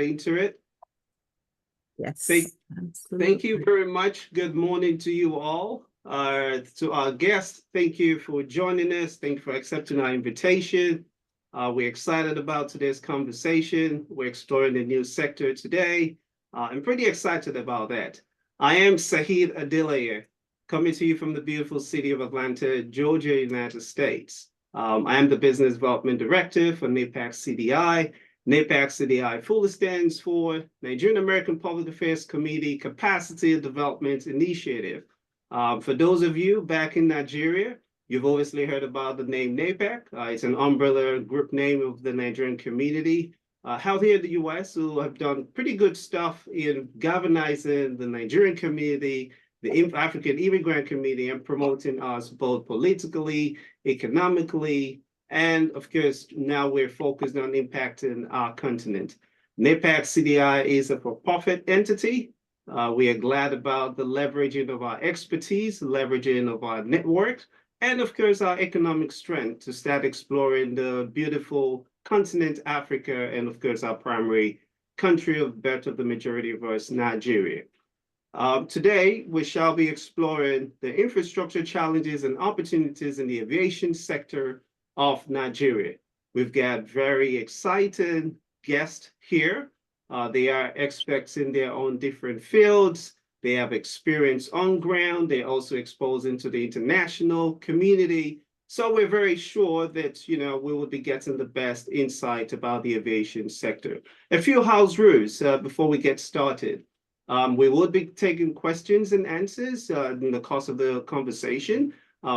into it. Yes, Thank you very much. Good morning to you all. To our guests, thank you for joining us. Thank you for accepting our invitation. We're excited about today's conversation. We're exploring the new sector today. I'm pretty excited about that. I am Saheed Adeleye, coming to you from the beautiful city of Atlanta, Georgia, United States. I am the Business Development Director for Napac CDI. Napac CDI fully stands for Nigerian American Public Affairs Committee Capacity Development Initiative. For those of you back in Nigeria, you've obviously heard about the name Napac. It's an umbrella group name of the Nigerian community. Out here in the US, who have done pretty good stuff in galvanizing the Nigerian community, the African immigrant community, and promoting us both politically, economically, and of course, now we're focused on impacting our continent. Napac CDI is a for-profit entity. We are glad about the leveraging of our expertise, leveraging of our network, and of course, our economic strength to start exploring the beautiful continent, Africa, and of course, our primary country of birth of the majority of us, Nigeria. Today, we shall be exploring the infrastructure challenges and opportunities in the aviation sector of Nigeria. We've got very excited guests here. They are experts in their own different fields. They have experience on ground. They're also exposed into the international community. So we're very sure that, we will be getting the best insight about the aviation sector. A few house rules before we get started. We will be taking questions and answers in the course of the conversation.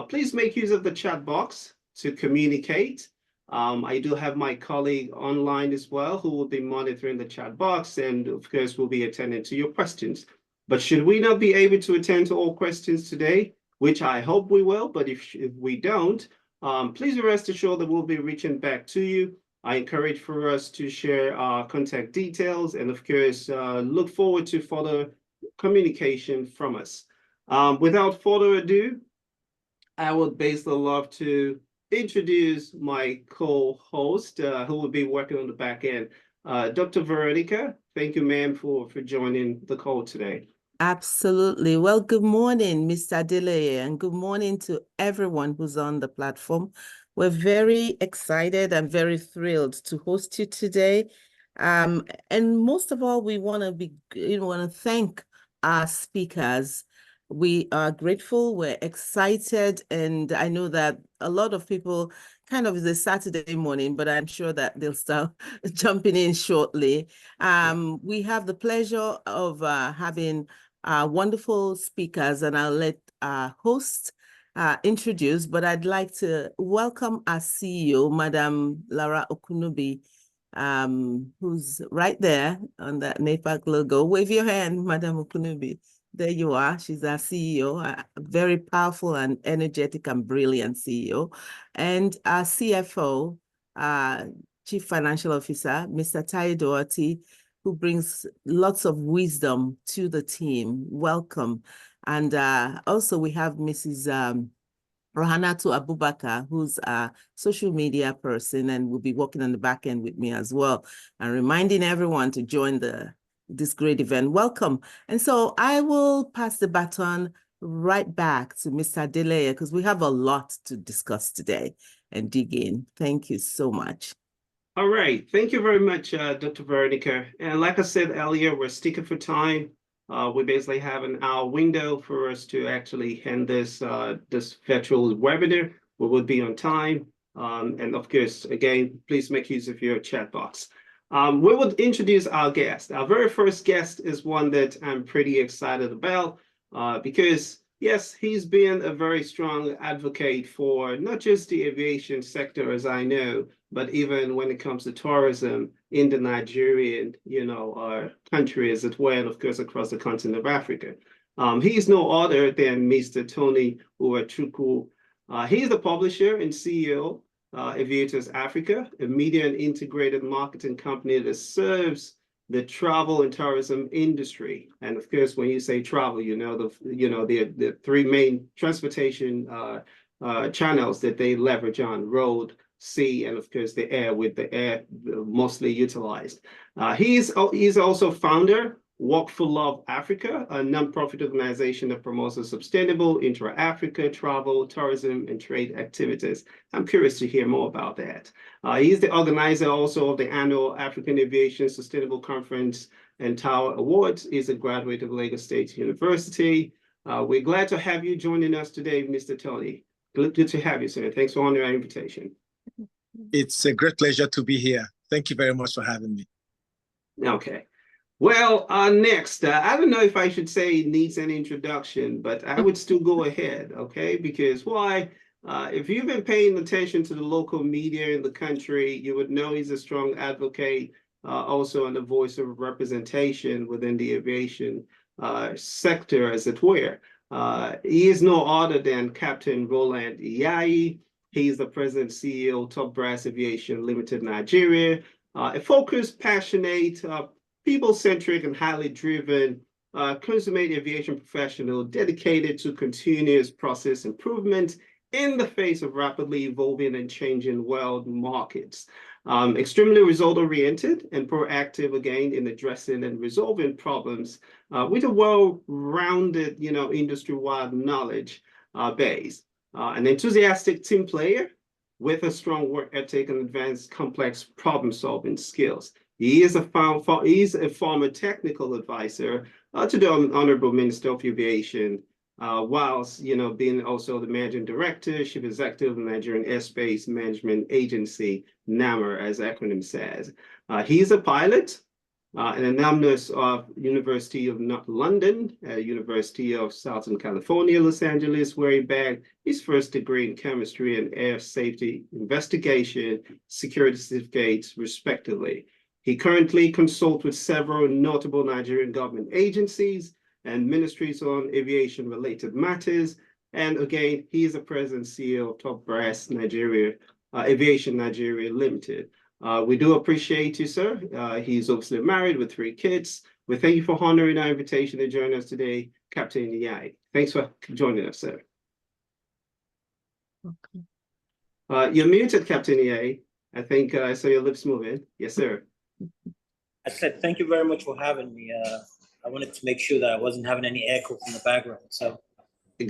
Please make use of the chat box to communicate. I do have my colleague online as well who will be monitoring the chat box and of course will be attending to your questions. But should we not be able to attend to all questions today, which I hope we will, but if we don't, please rest assured that we'll be reaching back to you. I encourage for us to share our contact details and of course, look forward to further communication from us. Without further ado, I would basically love to introduce my co-host who will be working on the back end. Dr. Veronica, thank you, ma'am, for joining the call today. Absolutely. Well, good morning, Mr. Adeleye, and good morning to everyone who's on the platform. We're very excited and very thrilled to host you today. And most of all, we want to thank our speakers. We are grateful, we're excited, and I know that a lot of people kind of is a Saturday morning, but I'm sure that they'll start jumping in shortly. We have the pleasure of having wonderful speakers, and I'll let our host introduce, but I'd like to welcome our CEO, Madam Lara Okunubi, who's right there on that Napac logo. Wave your hand, Madam Okunubi. There you are. She's our CEO, a very powerful and energetic and brilliant CEO. And our CFO, Chief Financial Officer, Mr. Taye Doherty, who brings lots of wisdom to the team. Welcome. And also we have Mrs. Rohanatu Abubakar, who's a social media person and will be working on the back end with me as well, and reminding everyone to join this great event. Welcome. And so I will pass the baton right back to Mr. Adeleye because we have a lot to discuss today and dig in. Thank you so much. All right. Thank you very much, Dr. Veronica. And like I said earlier, we're sticking for time. We basically have an hour window for us to actually end this virtual webinar. We will be on time. And of course, again, please make use of your chat box. We will introduce our guest. Our very first guest is one that I'm pretty excited about because, yes, he's been a very strong advocate for not just the aviation sector, as I know, but even when it comes to tourism in the Nigerian, country, as it were, and of course, across the continent of Africa. He's no other than Mr. Tony Uwachukwu. He's the publisher and CEO Aviators Africa, a media and integrated marketing company that serves the travel and tourism industry. And of course, when you say travel, the three main transportation channels that they leverage on: road, sea, and of course the air, with the air mostly utilized. He's also founder Walk for Love Africa, a nonprofit organization that promotes a sustainable intra-Africa travel, tourism, and trade activities. I'm curious to hear more about that. He's the organizer also of the annual African Aviation Sustainable Conference and Tower Awards. He's a graduate of Lagos State University. We're glad to have you joining us today, Mr. Tony. Good to have you, sir. Thanks for honoring our invitation. It's a great pleasure to be here. Thank you very much for having me. Okay. Well, next, I don't know if I should say it needs an introduction, but I would still go ahead, okay? Because why? If you've been paying attention to the local media in the country, you would know he's a strong advocate, also on the voice of representation within the aviation sector, as it were. He is no other than Captain Roland Iyayi. He's the president and CEO of Top Brass Aviation Limited Nigeria, a focused, passionate, people-centric, and highly driven consummate aviation professional dedicated to continuous process improvement in the face of rapidly evolving and changing world markets. Extremely result-oriented and proactive, again, in addressing and resolving problems with a well-rounded, industry-wide knowledge base. An enthusiastic team player with a strong work ethic and advanced complex problem-solving skills. He is a former technical advisor to the Honorable Minister of Aviation, whilst being also the managing director, chief executive of the Nigerian Airspace Management Agency, NAMR, as the acronym says. He's a pilot, an alumnus of University of London, University of Southern California, Los Angeles, where he bagged his first degree in chemistry and air safety investigation, security certificates, respectively. He currently consults with several notable Nigerian government agencies and ministries on aviation-related matters. And again, he is the president and CEO of Top Brass Nigeria, Aviation Nigeria Limited. We do appreciate you, sir. He's obviously married with 3 kids. We thank you for honoring our invitation to join us today, Captain Iyayi. Thanks for joining us, sir. Okay. You're muted, Captain Iyayi. I think I saw your lips moving. Yes, sir. I said, thank you very much for having me. I wanted to make sure that I wasn't having any echo from the background. So,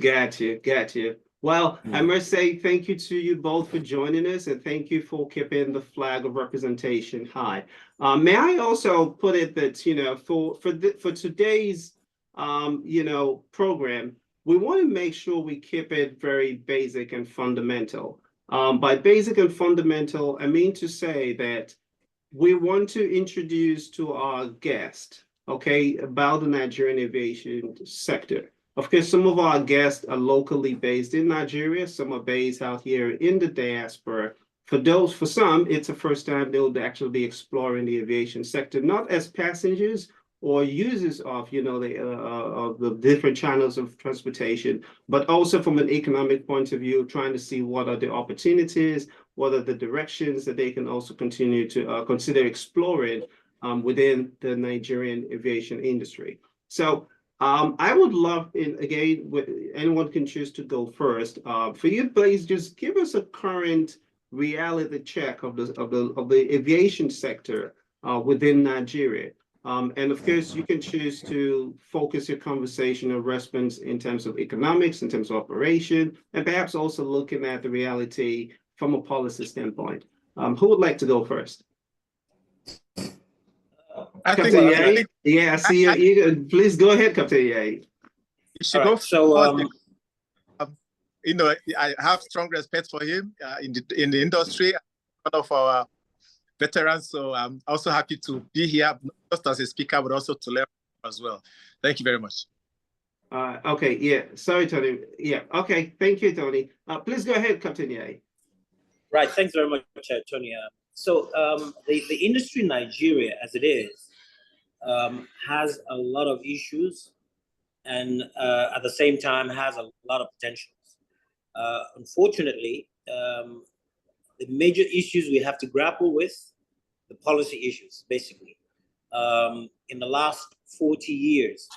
got you. Well, I must say thank you to you both for joining us, and thank you for keeping the flag of representation high. May I also put it that for today's program, we want to make sure we keep it very basic and fundamental. By basic and fundamental, I mean to say that we want to introduce to our guest, okay, about the Nigerian aviation sector. Of course, some of our guests are locally based in Nigeria. Some are based out here in the diaspora. For some, it's the first time they'll actually be exploring the aviation sector, not as passengers or users of, the different channels of transportation, but also from an economic point of view, trying to see what are the opportunities, what are the directions that they can also continue to consider exploring within the Nigerian aviation industry. So I would love, again, anyone can choose to go first. For you, please just give us a current reality check of the aviation sector within Nigeria. And of course, you can choose to focus your conversation or response in terms of economics, in terms of operation, and perhaps also looking at the reality from a policy standpoint. Who would like to go first? Captain Iyayi? Yeah, I see you. Please go ahead, Captain Iyayi. You should go first. So, I have strong respect for him in the industry, one of our veterans. So I'm also happy to be here, not just as a speaker, but also to learn as well. Thank you very much. Okay, yeah. Sorry, Tony. Yeah, okay. Thank you, Tony. Please go ahead, Captain Iyayi. Right. Thanks very much, Tony. So the industry in Nigeria, as it is, has a lot of issues and at the same time has a lot of potentials. Unfortunately, the major issues we have to grapple with, the policy issues, basically. In the last 40 years,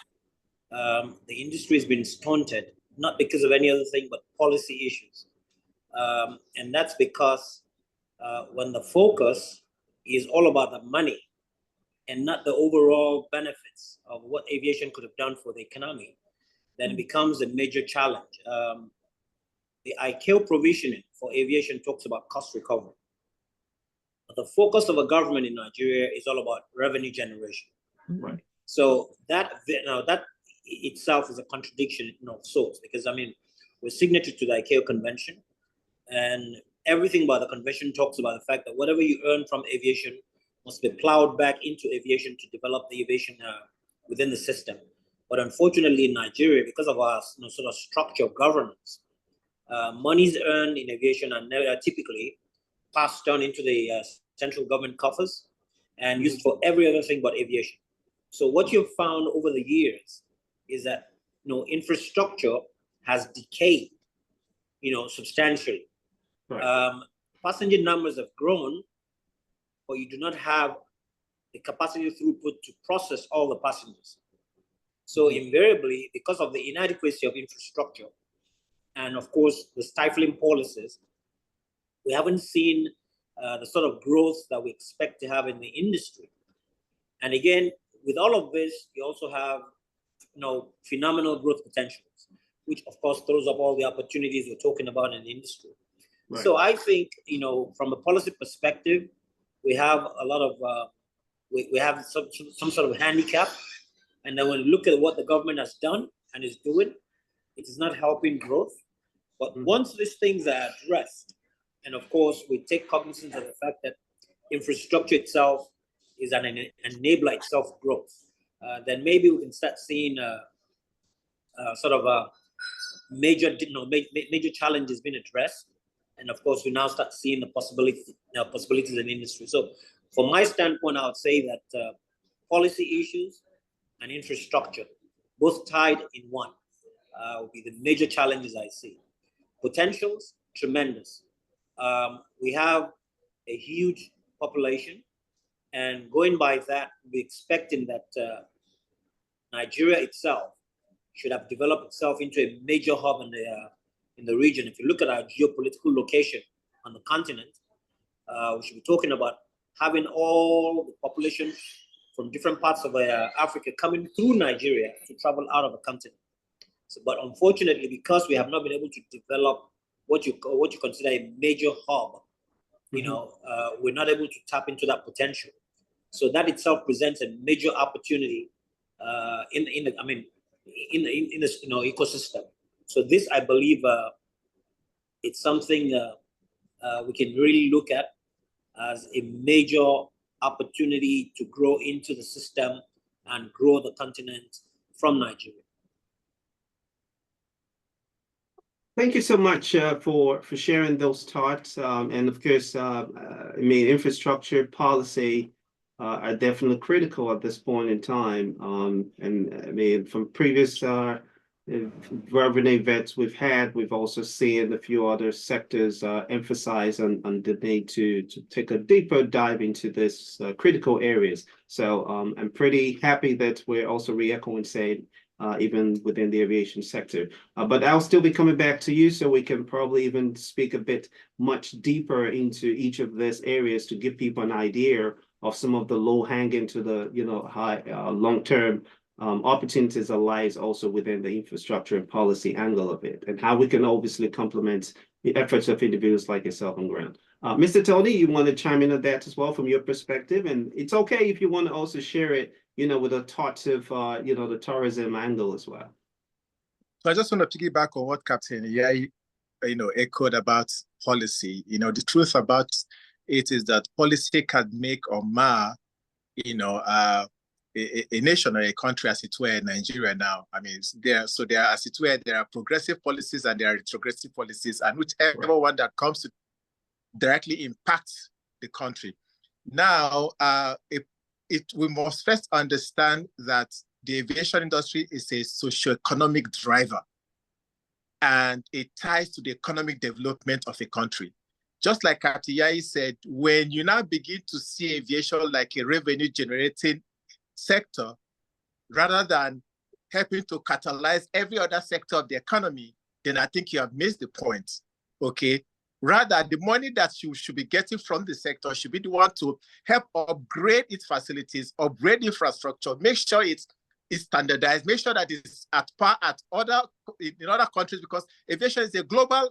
the industry has been stunted, not because of any other thing, but policy issues. And that's because when the focus is all about the money and not the overall benefits of what aviation could have done for the economy, then it becomes a major challenge. The ICAO provisioning for aviation talks about cost recovery. But the focus of a government in Nigeria is all about revenue generation. Right. So that itself is a contradiction of sorts, because I mean, we're signatory to the ICAO convention, and everything about the convention talks about the fact that whatever you earn from aviation must be plowed back into aviation to develop the aviation within the system. But unfortunately, in Nigeria, because of our sort of structure of governance, monies earned in aviation are typically passed down into the central government coffers and used for every other thing but aviation. So what you've found over the years is that infrastructure has decayed, substantially. Right. Passenger numbers have grown, but you do not have the capacity throughput to process all the passengers. So invariably, because of the inadequacy of infrastructure, and of course the stifling policies, we haven't seen the sort of growth that we expect to have in the industry. And again, with all of this, you also have phenomenal growth potentials, which of course throws up all the opportunities we're talking about in the industry. Right. So I think, from a policy perspective, we have a lot of, we have some sort of handicap. And then when we look at what the government has done and is doing, it is not helping growth. But once these things are addressed, and of course, we take cognizance of the fact that infrastructure itself is an enabler itself of growth, then maybe we can start seeing sort of a major challenges being addressed. And of course, we now start seeing the possibilities in the industry. So from my standpoint, I would say that policy issues and infrastructure, both tied in one, will be the major challenges I see. Potentials, tremendous. We have a huge population, and going by that, we're expecting that Nigeria itself should have developed itself into a major hub in the region. If you look at our geopolitical location on the continent, we should be talking about having all the population from different parts of Africa coming through Nigeria to travel out of the continent. So, but unfortunately, because we have not been able to develop what you consider a major hub, we're not able to tap into that potential. So that itself presents a major opportunity in this ecosystem. So this, I believe, it's something we can really look at as a major opportunity to grow into the system and grow the continent from Nigeria. Thank you so much for sharing those thoughts. And of course, infrastructure policy are definitely critical at this point in time. And from previous revenue events we've also seen a few other sectors emphasize on the need to take a deeper dive into this critical areas. So I'm pretty happy that we're also re-echoing saying even within the aviation sector. But I'll still be coming back to you so we can probably even speak a bit much deeper into each of these areas to give people an idea of some of the low-hanging to the high long-term opportunities that lies also within the infrastructure and policy angle of it, and how we can obviously complement the efforts of individuals like yourself on ground. Mr. Tony, you want to chime in on that as well from your perspective? And it's okay if you want to also share it, with the thoughts of, the tourism angle as well. So I just want to piggyback on what Captain Yai, echoed about policy. The truth about it is that policy can make or mar, a nation or a country, as it were, in Nigeria now. I mean, there are, as it were, there are progressive policies and there are retrogressive policies, and whichever one that comes to directly impacts the country. Now, we must first understand that the aviation industry is a socio-economic driver, and it ties to the economic development of a country. Just like Captain Yai said, when you now begin to see aviation like a revenue-generating sector, rather than helping to catalyze every other sector of the economy, then I think you have missed the point, okay? Rather, the money that you should be getting from the sector should be the one to help upgrade its facilities, upgrade infrastructure, make sure it's standardized, make sure that it's at par in other countries, because aviation is a global,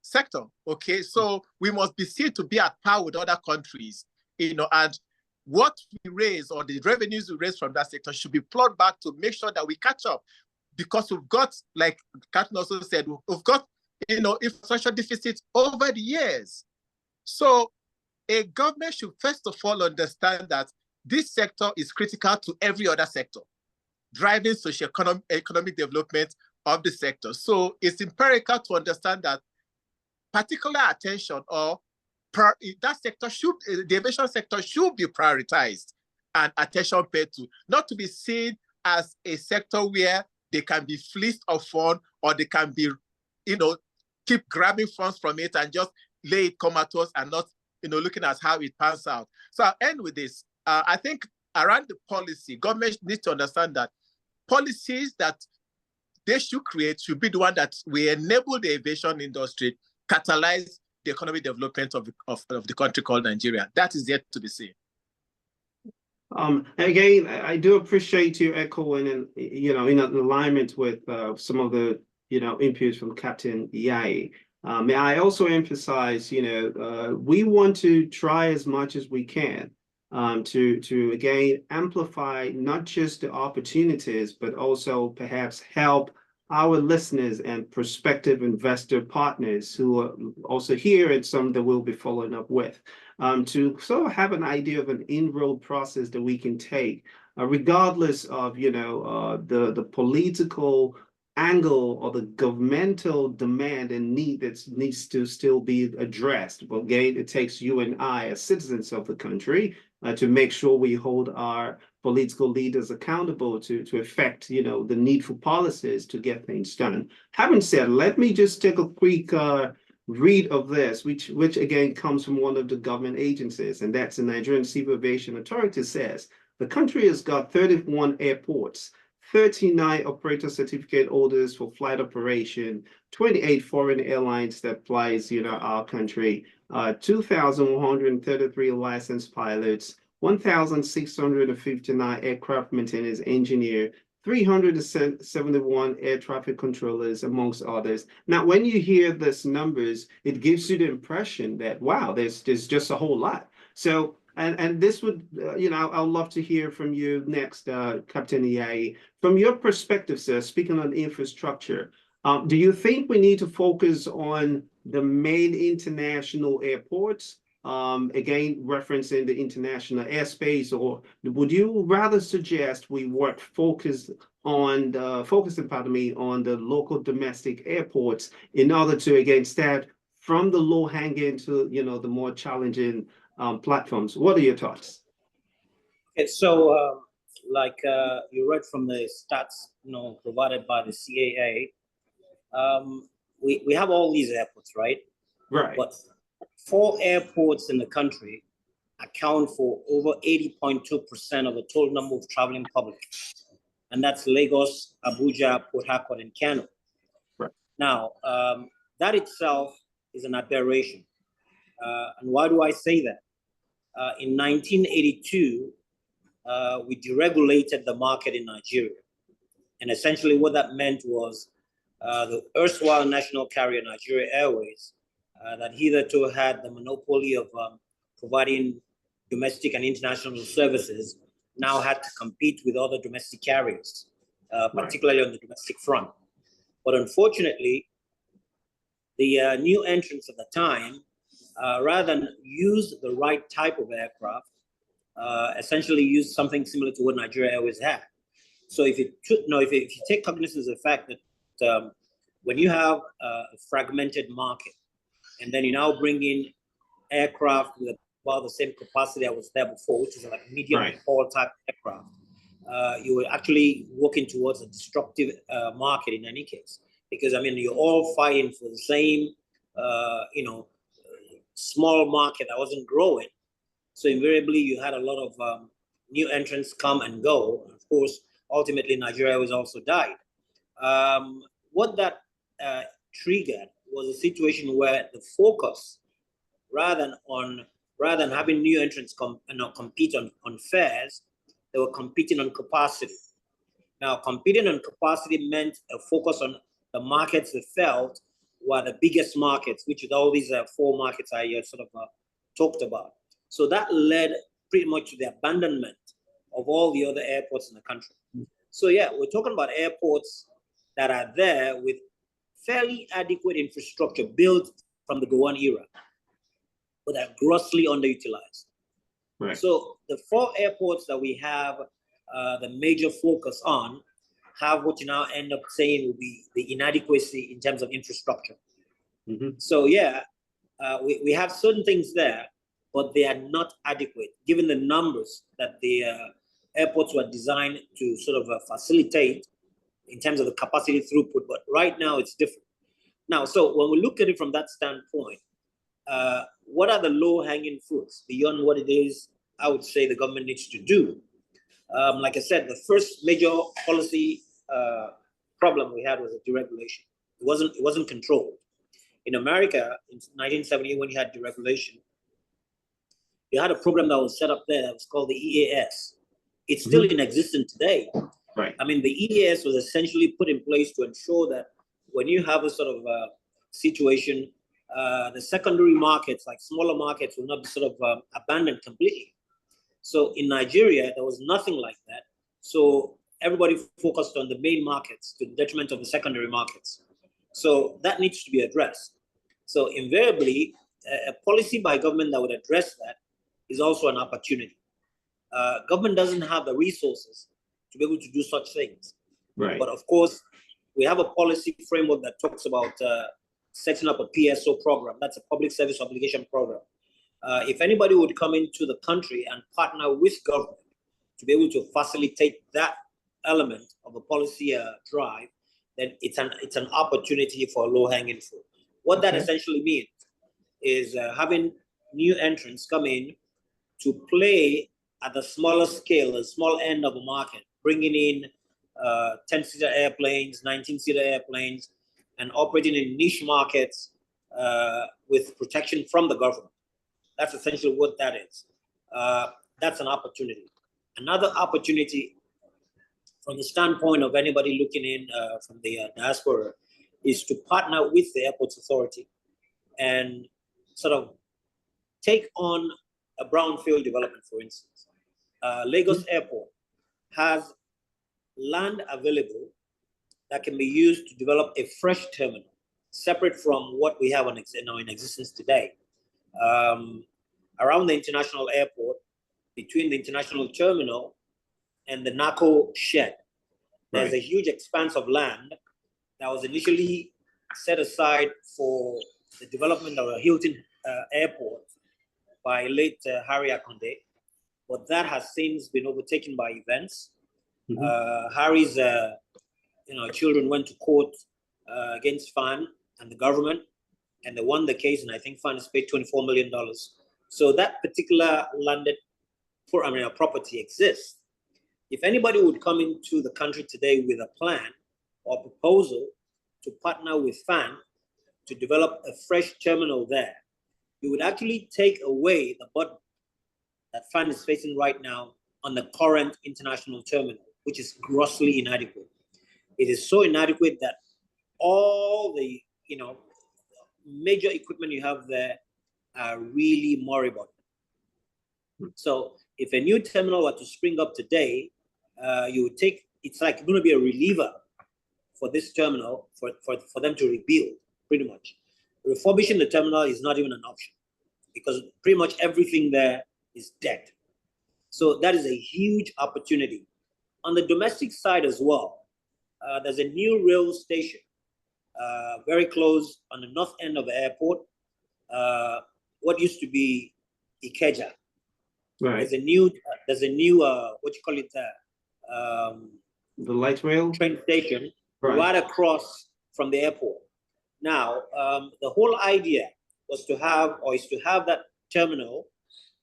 sector. Okay, so we must be seen to be at par with other countries, and what we raise or the revenues we raise from that sector should be plowed back to make sure that we catch up, because we've got, like Captain also said, we've got infrastructure deficits over the years. So a government should first of all understand that this sector is critical to every other sector, driving socio-economic development of the sector. So it's imperative to understand that particular attention that sector the aviation sector should be prioritized and attention paid to, not to be seen as a sector where they can be fleeced of funds, or they can be, keep grabbing funds from it and just lay it comatose and not, looking at how it pans out. So I'll end with this. I think around the policy, government needs to understand that policies that they should create should be the one that will enable the aviation industry, catalyze the economic development of the country called Nigeria. That is yet to be seen. Again, I do appreciate you echoing and, in alignment with some of the, inputs from Captain Yayi. May I also emphasize, we want to try as much as we can to again amplify not just the opportunities, but also perhaps help our listeners and prospective investor partners who are also here, and some that we'll be following up with, to sort of have an idea of an inroad process that we can take, regardless of the political angle or the governmental demand and need that needs to still be addressed. But again, it takes you and I as citizens of the country to make sure we hold our political leaders accountable to affect, the needful policies to get things done. Having said, let me just take a quick read of this, which again comes from one of the government agencies, and that's the Nigerian Civil Aviation Authority. Says the country has got 31 airports, 39 operator certificate holders for flight operation, 28 foreign airlines that flies, our country, 2,133 licensed pilots, 1,659 aircraft maintenance engineer, 371 air traffic controllers, amongst others. Now, when you hear these numbers, it gives you the impression that, wow, there's just a whole lot. So, and this would, I'd love to hear from you next, Captain Iyayi. From your perspective, sir, speaking on infrastructure, do you think we need to focus on the main international airports? Again, referencing the international airspace, or would you rather suggest we focusing on the local domestic airports in order to, again, start from the low hanging to, the more challenging platforms? What are your thoughts? Okay, so like you read from the stats, provided by the CAA, we have all these airports, right? Right. But 4 airports in the country account for over 80.2% of the total number of traveling public, and that's Lagos, Abuja, Port Harcourt, and Kano. Right. Now, that itself is an aberration. And why do I say that? In 1982, we deregulated the market in Nigeria. And essentially what that meant was the erstwhile national carrier, Nigeria Airways, that hitherto had the monopoly of providing domestic and international services, now had to compete with other domestic carriers, particularly on the domestic front. But unfortunately, the new entrants at the time, rather than use the right type of aircraft, essentially used something similar to what Nigeria Airways had. So if you take cognizance of the fact that when you have a fragmented market, and then you now bring in aircraft with about the same capacity that was there before, which is like medium haul type aircraft, you were actually working towards a destructive market in any case, because you're all fighting for the same, small market that wasn't growing. So invariably, you had a lot of new entrants come and go. And of course, ultimately, Nigeria was also died. What that triggered was a situation where the focus, rather than having new entrants compete on fares, they were competing on capacity. Now, competing on capacity meant a focus on the markets they felt were the biggest markets, which is all these 4 markets I sort of talked about. So that led pretty much to the abandonment of all the other airports in the country. So yeah, we're talking about airports that are there with fairly adequate infrastructure built from the Gowon era, but are grossly underutilized. Right. So the 4 airports that we have the major focus on have what you now end up saying will be the inadequacy in terms of infrastructure. Mm-hmm. So yeah, we have certain things there, but they are not adequate given the numbers that the airports were designed to sort of facilitate in terms of the capacity throughput. But right now it's different. Now, so when we look at it from that standpoint, what are the low-hanging fruits beyond what it is I would say the government needs to do? Like I said, the first major policy problem we had was a deregulation. It wasn't controlled. In America, in 1978, when you had deregulation, you had a program that was set up there that was called the EAS. It's still in existence today. Right. I mean, the EAS was essentially put in place to ensure that when you have a sort of situation, the secondary markets, like smaller markets, will not be sort of abandoned completely. So in Nigeria, there was nothing like that. So everybody focused on the main markets to the detriment of the secondary markets. So that needs to be addressed. So invariably, a policy by government that would address that is also an opportunity. Government doesn't have the resources to be able to do such things. Right. But of course, we have a policy framework that talks about setting up a PSO program. That's a public service obligation program. If anybody would come into the country and partner with government to be able to facilitate that element of a policy drive, then it's an opportunity for a low-hanging fruit. What that essentially means is having new entrants come in to play at the smaller scale, the small end of the market, bringing in 10-seater airplanes, 19-seater airplanes, and operating in niche markets with protection from the government. That's essentially what that is. That's an opportunity. Another opportunity from the standpoint of anybody looking in from the diaspora is to partner with the Airports Authority and sort of take on a brownfield development, for instance. Lagos Airport has land available that can be used to develop a fresh terminal, separate from what we have in existence today. Around the international airport, between the international terminal and the NACO shed, there's a huge expanse of land that was initially set aside for the development of a Hilton airport by late Harry Akonde, but that has since been overtaken by events. Harry's children went to court against FAN and the government, and they won the case, and I think FAN has paid $24 million. So that particular landed property exists. If anybody would come into the country today with a plan or proposal to partner with FAN to develop a fresh terminal there, you would actually take away the burden that FAN is facing right now on the current international terminal, which is grossly inadequate. It is so inadequate that all the major equipment you have there are really moribund. So if a new terminal were to spring up today, you would take, it's like going to be a reliever for this terminal for them to rebuild, pretty much. Refurbishing the terminal is not even an option because pretty much everything there is dead. So that is a huge opportunity. On the domestic side as well, there's a new rail station very close on the north end of the airport, what used to be Ikeja. Right. There's a new what you call it, The light rail train station right across from the airport. Now, the whole idea was to have that terminal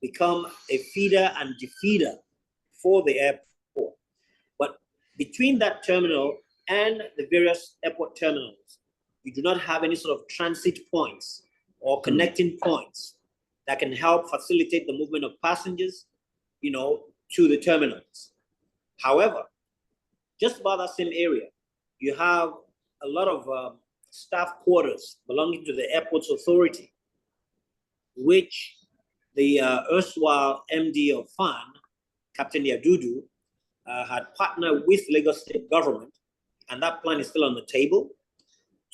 become a feeder and defeater for the airport. But between that terminal and the various airport terminals, you do not have any sort of transit points or connecting points that can help facilitate the movement of passengers, to the terminals. However, just about that same area, you have a lot of staff quarters belonging to the Airports Authority, which the erstwhile MD of FAN, Captain Yadudu, had partnered with Lagos State government, and that plan is still on the table,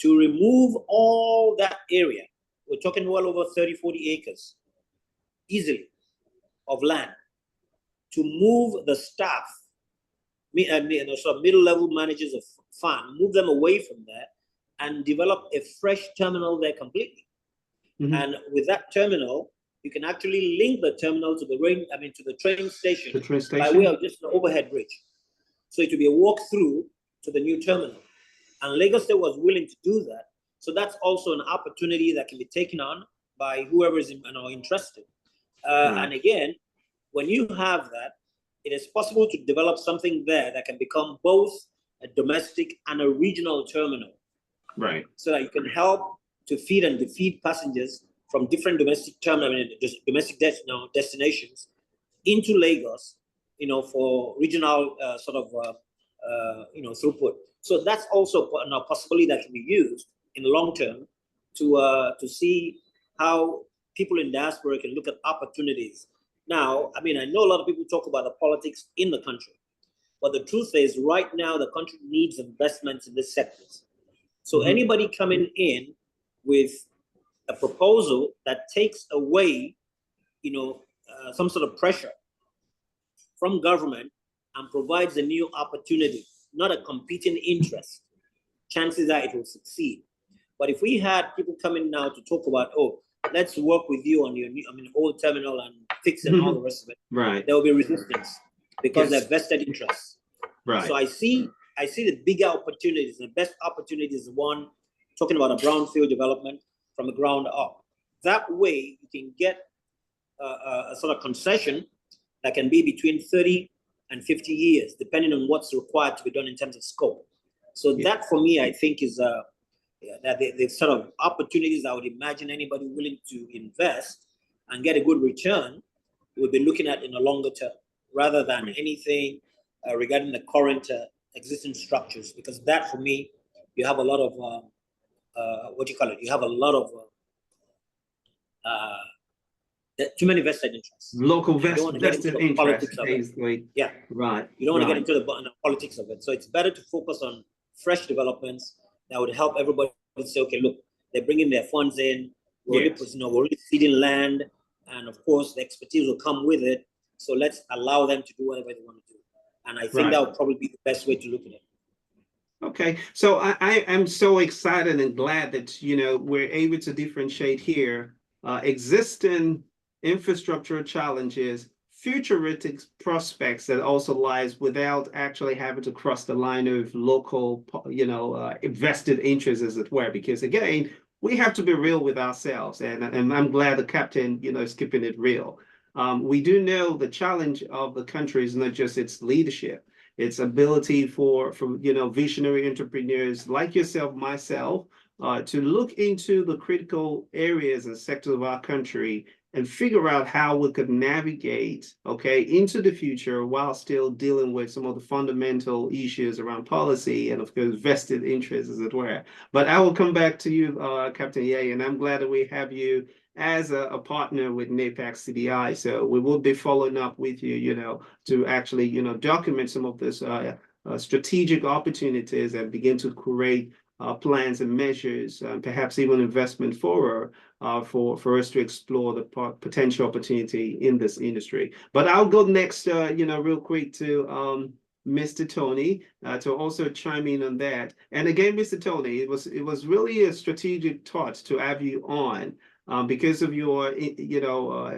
to remove all that area. We're talking well over 30, 40 acres, easily, of land, to move the staff, sort of middle-level managers of FAN, move them away from there and develop a fresh terminal there completely. And with that terminal, you can actually link the terminal to the train station, by way of just an overhead bridge. So it will be a walk through to the new terminal. And Lagos State was willing to do that. So that's also an opportunity that can be taken on by whoever is interested. And again, when you have that, it is possible to develop something there that can become both a domestic and a regional terminal. Right. So that you can help to feed and defeat passengers from different domestic terminals, domestic destinations into Lagos, for regional throughput. So that's also a possibility that can be used in the long term to see how people in diaspora can look at opportunities. Now, I know a lot of people talk about the politics in the country, but the truth is right now the country needs investments in this sectors. So anybody coming in with a proposal that takes away, some sort of pressure from government and provides a new opportunity, not a competing interest, chances are it will succeed. But if we had people coming now to talk about, let's work with you on your new, old terminal and fix it and all the rest of it, right, there will be resistance because they're vested interests. Right. So I see the bigger opportunities. The best opportunity is the one talking about a brownfield development from the ground up. That way, you can get a sort of concession that can be between 30 and 50 years, depending on what's required to be done in terms of scope. So that, for me, I think is that the sort of opportunities I would imagine anybody willing to invest and get a good return would be looking at in a longer term, rather than anything regarding the current existing structures. Because that, for me, you have a lot of you have a lot of too many vested interests. Local vested interests, basically. Yeah. Right. You don't want to get into the politics of it. So it's better to focus on fresh developments that would help everybody say, okay, look, they're bringing their funds in. We're already seeding land, and of course, the expertise will come with it. So let's allow them to do whatever they want to do. And I think that would probably be the best way to look at it. Okay, so I am so excited and glad that we're able to differentiate here existing infrastructural challenges, futuristic prospects that also lies without actually having to cross the line of local, vested interests, as it were. Because again, we have to be real with ourselves, and I'm glad the captain, is keeping it real. We do know the challenge of the country is not just its leadership, its ability for visionary entrepreneurs like yourself, myself, to look into the critical areas and sectors of our country and figure out how we could navigate, into the future while still dealing with some of the fundamental issues around policy and, of course, vested interests, as it were. But I will come back to you, Captain Ye, and I'm glad that we have you as a partner with Napac CDI. So we will be following up with you, to actually, document some of this strategic opportunities and begin to create plans and measures, perhaps even investment for us to explore the potential opportunity in this industry. But I'll go next, real quick to Mr. Tony to also chime in on that. And again, Mr. Tony, it was really a strategic thought to have you on because of your,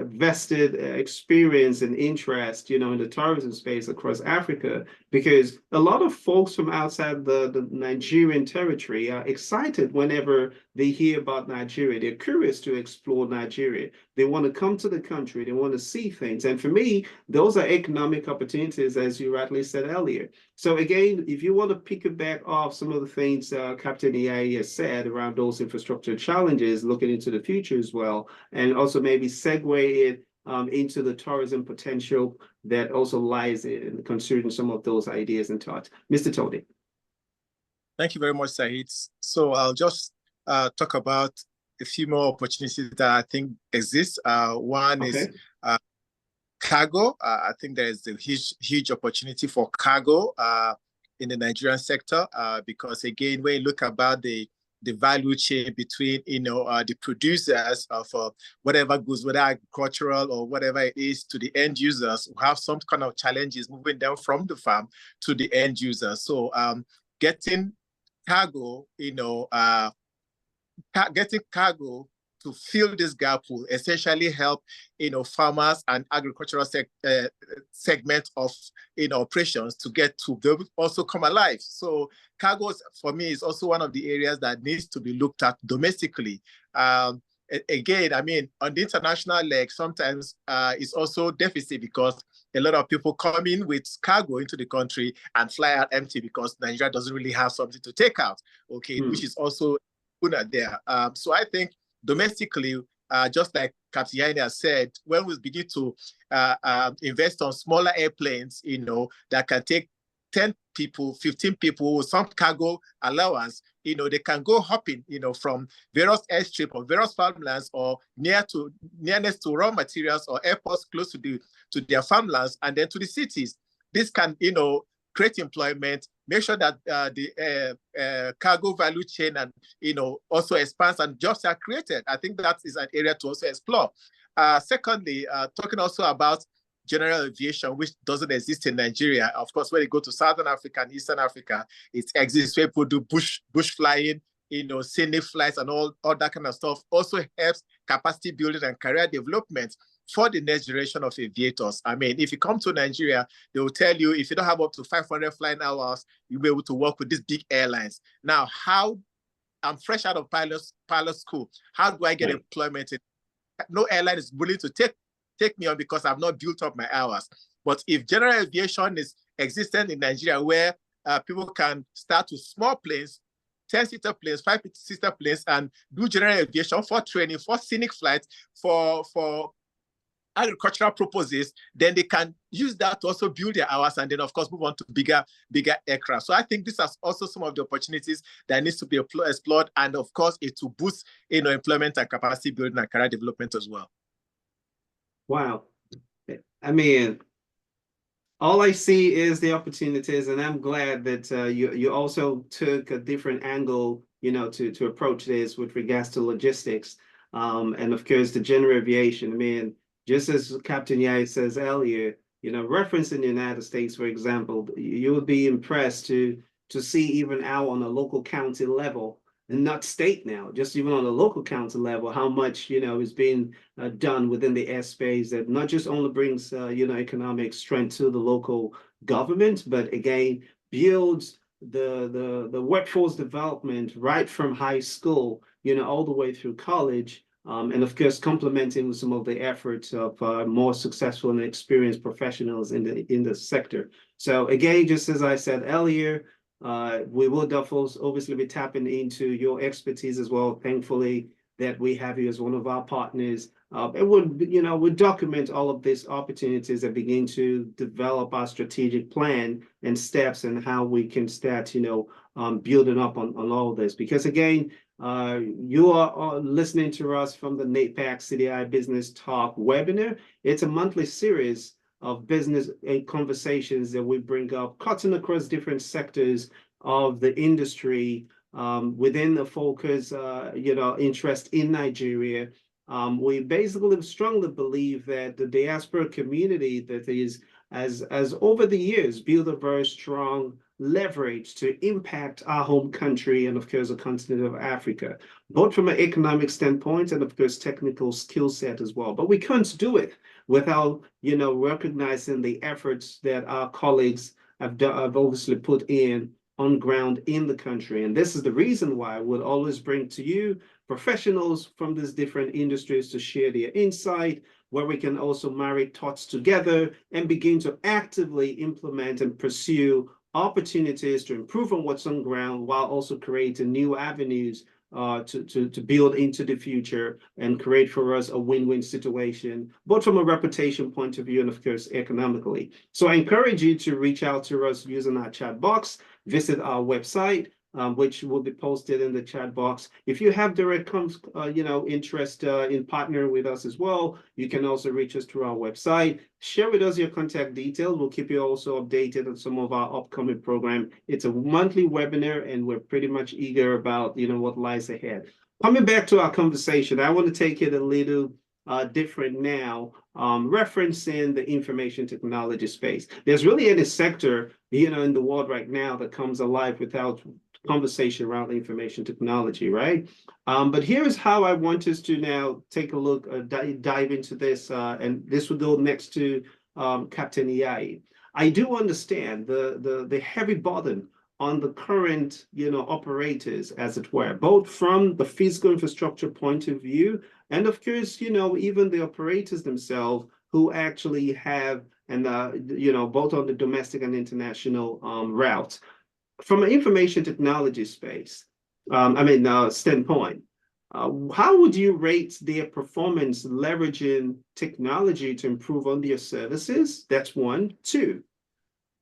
vested experience and interest, in the tourism space across Africa, because a lot of folks from outside the Nigerian territory are excited whenever they hear about Nigeria. They're curious to explore Nigeria. They want to come to the country. They want to see things. And for me, those are economic opportunities, as you rightly said earlier. So again, if you want to pick it back off some of the things Captain EIE has said around those infrastructure challenges, looking into the future as well, and also maybe segue it into the tourism potential that also lies in considering some of those ideas and thoughts. Mr. Tony. Thank you very much, Saeed. So I'll just talk about a few more opportunities that I think exist. One is cargo. I think there is a huge opportunity for cargo in the Nigerian sector because, again, when you look about the value chain between, the producers of whatever goods, whether agricultural or whatever it is, to the end users who have some kind of challenges moving them from the farm to the end user. So getting cargo, getting cargo to fill this gap will essentially help, farmers and agricultural segment of, operations to get to also come alive. So cargo, for me, is also one of the areas that needs to be looked at domestically. Again, I mean, on the international leg, sometimes it's also deficit because a lot of people come in with cargo into the country and fly out empty because Nigeria doesn't really have something to take out, which is also there. So I think domestically, just like Captain Yaine has said, when we begin to invest on smaller airplanes, that can take 10 people, 15 people with some cargo allowance, they can go hopping, from various airstrips or various farmlands or nearness to raw materials or airports close to their farmlands and then to the cities. This can, create employment, make sure that the cargo value chain and, also expands and jobs are created. I think that is an area to also explore. Secondly, talking also about general aviation, which doesn't exist in Nigeria. Of course, when you go to Southern Africa and Eastern Africa, it exists where people do bush flying, scenic flights and all that kind of stuff. Also helps capacity building and career development for the next generation of aviators. I mean, if you come to Nigeria, they will tell you if you don't have up to 500 flying hours, you'll be able to work with these big airlines. Now, I'm fresh out of pilot school. How do I get employment? No airline is willing to take me on because I've not built up my hours. But if general aviation is existent in Nigeria where people can start with small planes, 10-seater planes, 5-seater planes, and do general aviation for training, for scenic flights, for agricultural purposes, then they can use that to also build their hours and then, of course, move on to bigger aircraft. So I think these are also some of the opportunities that needs to be explored. And of course, it will boost, employment and capacity building and career development as well. Wow. I mean, all I see is the opportunities, and I'm glad that you also took a different angle, to approach this with regards to logistics. And of course, the general aviation. I mean, just as Captain Yai says earlier, referencing the United States, for example, you would be impressed to see even out on a local county level, and not state now, just even on a local county level, how much, is being done within the airspace that not just only brings, economic strength to the local government, but again, builds the workforce development right from high school, all the way through college. And of course, complementing with some of the efforts of more successful and experienced professionals in the sector. So again, just as I said earlier, we will obviously be tapping into your expertise as well. Thankfully, that we have you as one of our partners. It would, we document all of these opportunities and begin to develop our strategic plan and steps and how we can start, building up on all of this. Because again, you are listening to us from the Napac CDI Business Talk webinar. It's a monthly series of business and conversations that we bring up, cutting across different sectors of the industry within the focus, interest in Nigeria. We basically strongly believe that the diaspora community that is, as over the years, built a very strong leverage to impact our home country and, of course, the continent of Africa, both from an economic standpoint and, of course, technical skill set as well. But we can't do it without, recognizing the efforts that our colleagues have obviously put in on ground in the country. And this is the reason why I would always bring to you professionals from these different industries to share their insight, where we can also marry thoughts together and begin to actively implement and pursue opportunities to improve on what's on ground, while also creating new avenues to build into the future and create for us a win-win situation, both from a reputation point of view and, of course, economically. So I encourage you to reach out to us using our chat box, visit our website, which will be posted in the chat box. If you have direct interest in partnering with us as well, you can also reach us through our website. Share with us your contact details. We'll keep you also updated on some of our upcoming program. It's a monthly webinar, and we're pretty much eager about what lies ahead. Coming back to our conversation, I want to take it a little different now, referencing the information technology space. There's really any sector in the world right now that comes alive without conversation around information technology, right? But here's how I want us to now take a look, dive into this, and this will go next to Captain Iyai. I do understand the heavy burden on the current, operators, as it were, both from the physical infrastructure point of view, and of course, even the operators themselves, who actually have, and both on the domestic and international routes. From an information technology space, standpoint, how would you rate their performance leveraging technology to improve on their services? That's one. Two,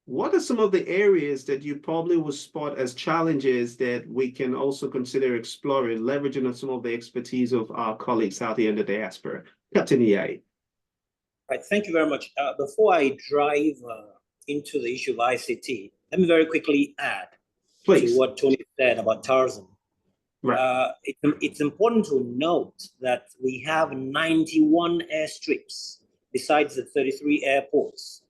what are some of the areas that you probably will spot as challenges that we can also consider exploring, leveraging on some of the expertise of our colleagues out here in the diaspora? Captain Iyai. Right, thank you very much. Before I drive into the issue of ICT, let me very quickly add to what Tony said about tourism. Right. It's important to note that we have 91 airstrips besides the 33 airports.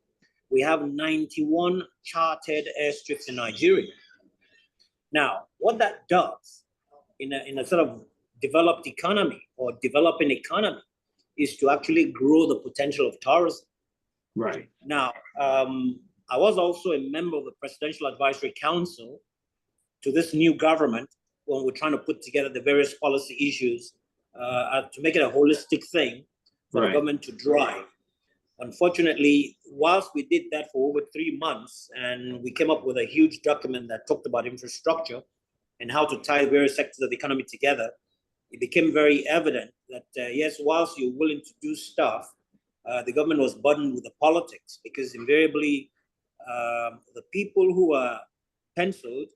We have 91 chartered airstrips in Nigeria. Now, what that does in a sort of developed economy or developing economy is to actually grow the potential of tourism. Right. Now, I was also a member of the Presidential Advisory Council to this new government when we're trying to put together the various policy issues to make it a holistic thing for the government to drive. Unfortunately, whilst we did that for over 3 months, and we came up with a huge document that talked about infrastructure and how to tie various sectors of the economy together, it became very evident that, yes, whilst you're willing to do stuff, the government was burdened with the politics, because invariably the people who are penciled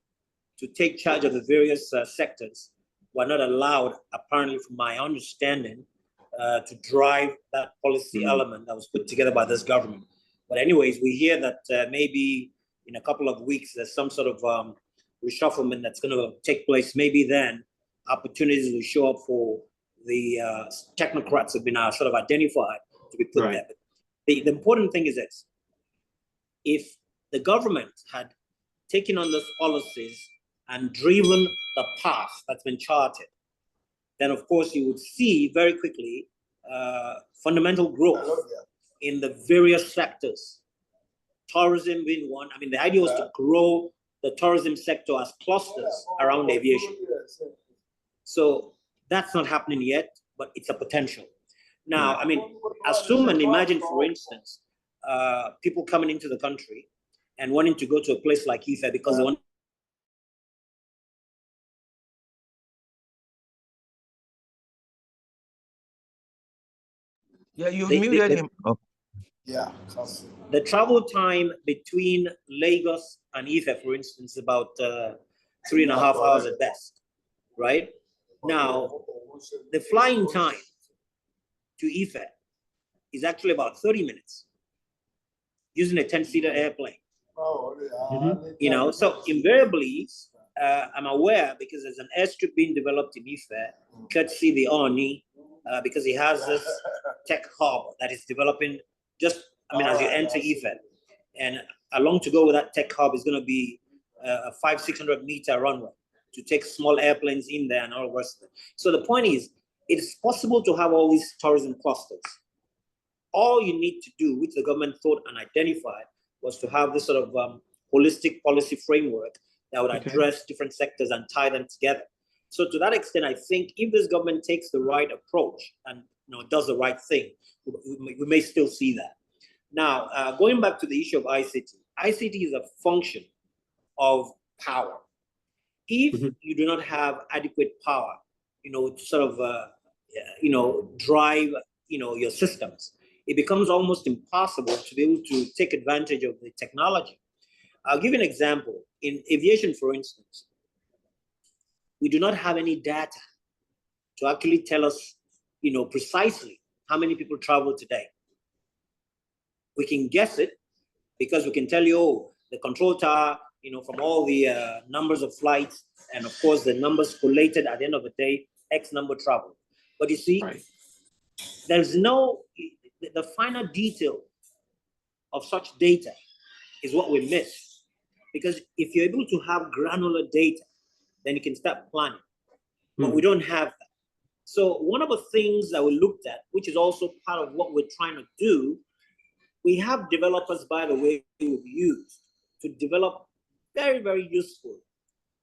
to take charge of the various sectors were not allowed, apparently from my understanding, to drive that policy element that was put together by this government. But anyways, we hear that maybe in a couple of weeks, there's some sort of reshufflement that's going to take place. Maybe then opportunities will show up for the technocrats have been sort of identified to be put there. But the important thing is this: if the government had taken on those policies and driven the path that's been charted, then of course you would see very quickly fundamental growth in the various sectors. Tourism being one. I mean, the idea was to grow the tourism sector as clusters around aviation. So that's not happening yet, but it's a potential. Now, I mean, assume and imagine, for instance, people coming into the country and wanting to go to a place like Ife because they want. Yeah, you muted him. Oh. Yeah. The travel time between Lagos and Ife, for instance, is about 3.5 hours at best, right? Now, the flying time to Ife is actually about 30 minutes using a 10-seater airplane. You know, so invariably, I'm aware, because there's an airstrip being developed in Ife, courtesy the ONI, because he has this tech hub that is developing just, I mean, as you enter Ife. And along to go with that tech hub is going to be a 500-600 meter runway to take small airplanes in there and all the rest of it. So the point is, it's possible to have all these tourism clusters. All you need to do, which the government thought and identified, was to have this sort of holistic policy framework that would address different sectors and tie them together. So to that extent, I think if this government takes the right approach and does the right thing, we may still see that. Now, going back to the issue of ICT, ICT is a function of power. If you do not have adequate power, to sort of drive your systems, it becomes almost impossible to be able to take advantage of the technology. I'll give you an example. In aviation, for instance, we do not have any data to actually tell us, precisely how many people travel today. We can guess it because we can tell you, oh, the control tower, from all the numbers of flights, and of course the numbers collated at the end of the day, X number travel. But you see, there's the finer detail of such data is what we miss. Because if you're able to have granular data, then you can start planning. But we don't have that. So one of the things that we looked at, which is also part of what we're trying to do, we have developers, by the way, we've used to develop very, very useful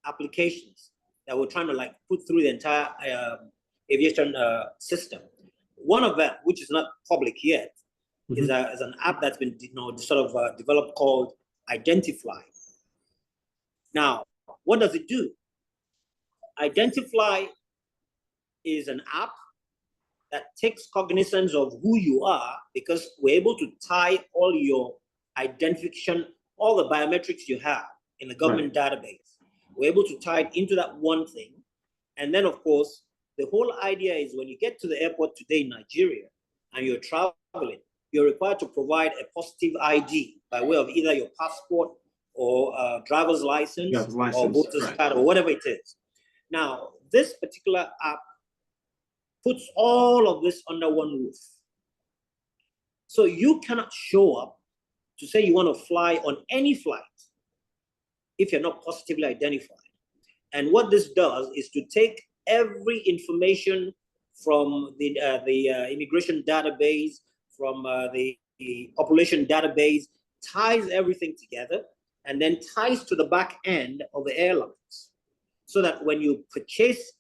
applications that we're trying to put through the entire aviation system. One of them, which is not public yet, is an app that's been developed called Identify. Now, what does it do? Identify is an app that takes cognizance of who you are, because we're able to tie all your identification, all the biometrics you have in the government database. We're able to tie it into that one thing. And then, of course, the whole idea is when you get to the airport today in Nigeria and you're traveling, you're required to provide a positive ID by way of either your passport or driver's license or voter's card or whatever it is. Now, this particular app puts all of this under one roof. So you cannot show up to say you want to fly on any flight if you're not positively identified. And what this does is to take every information from the immigration database, from the population database, ties everything together, and then ties to the back end of the airlines, so that when you purchase,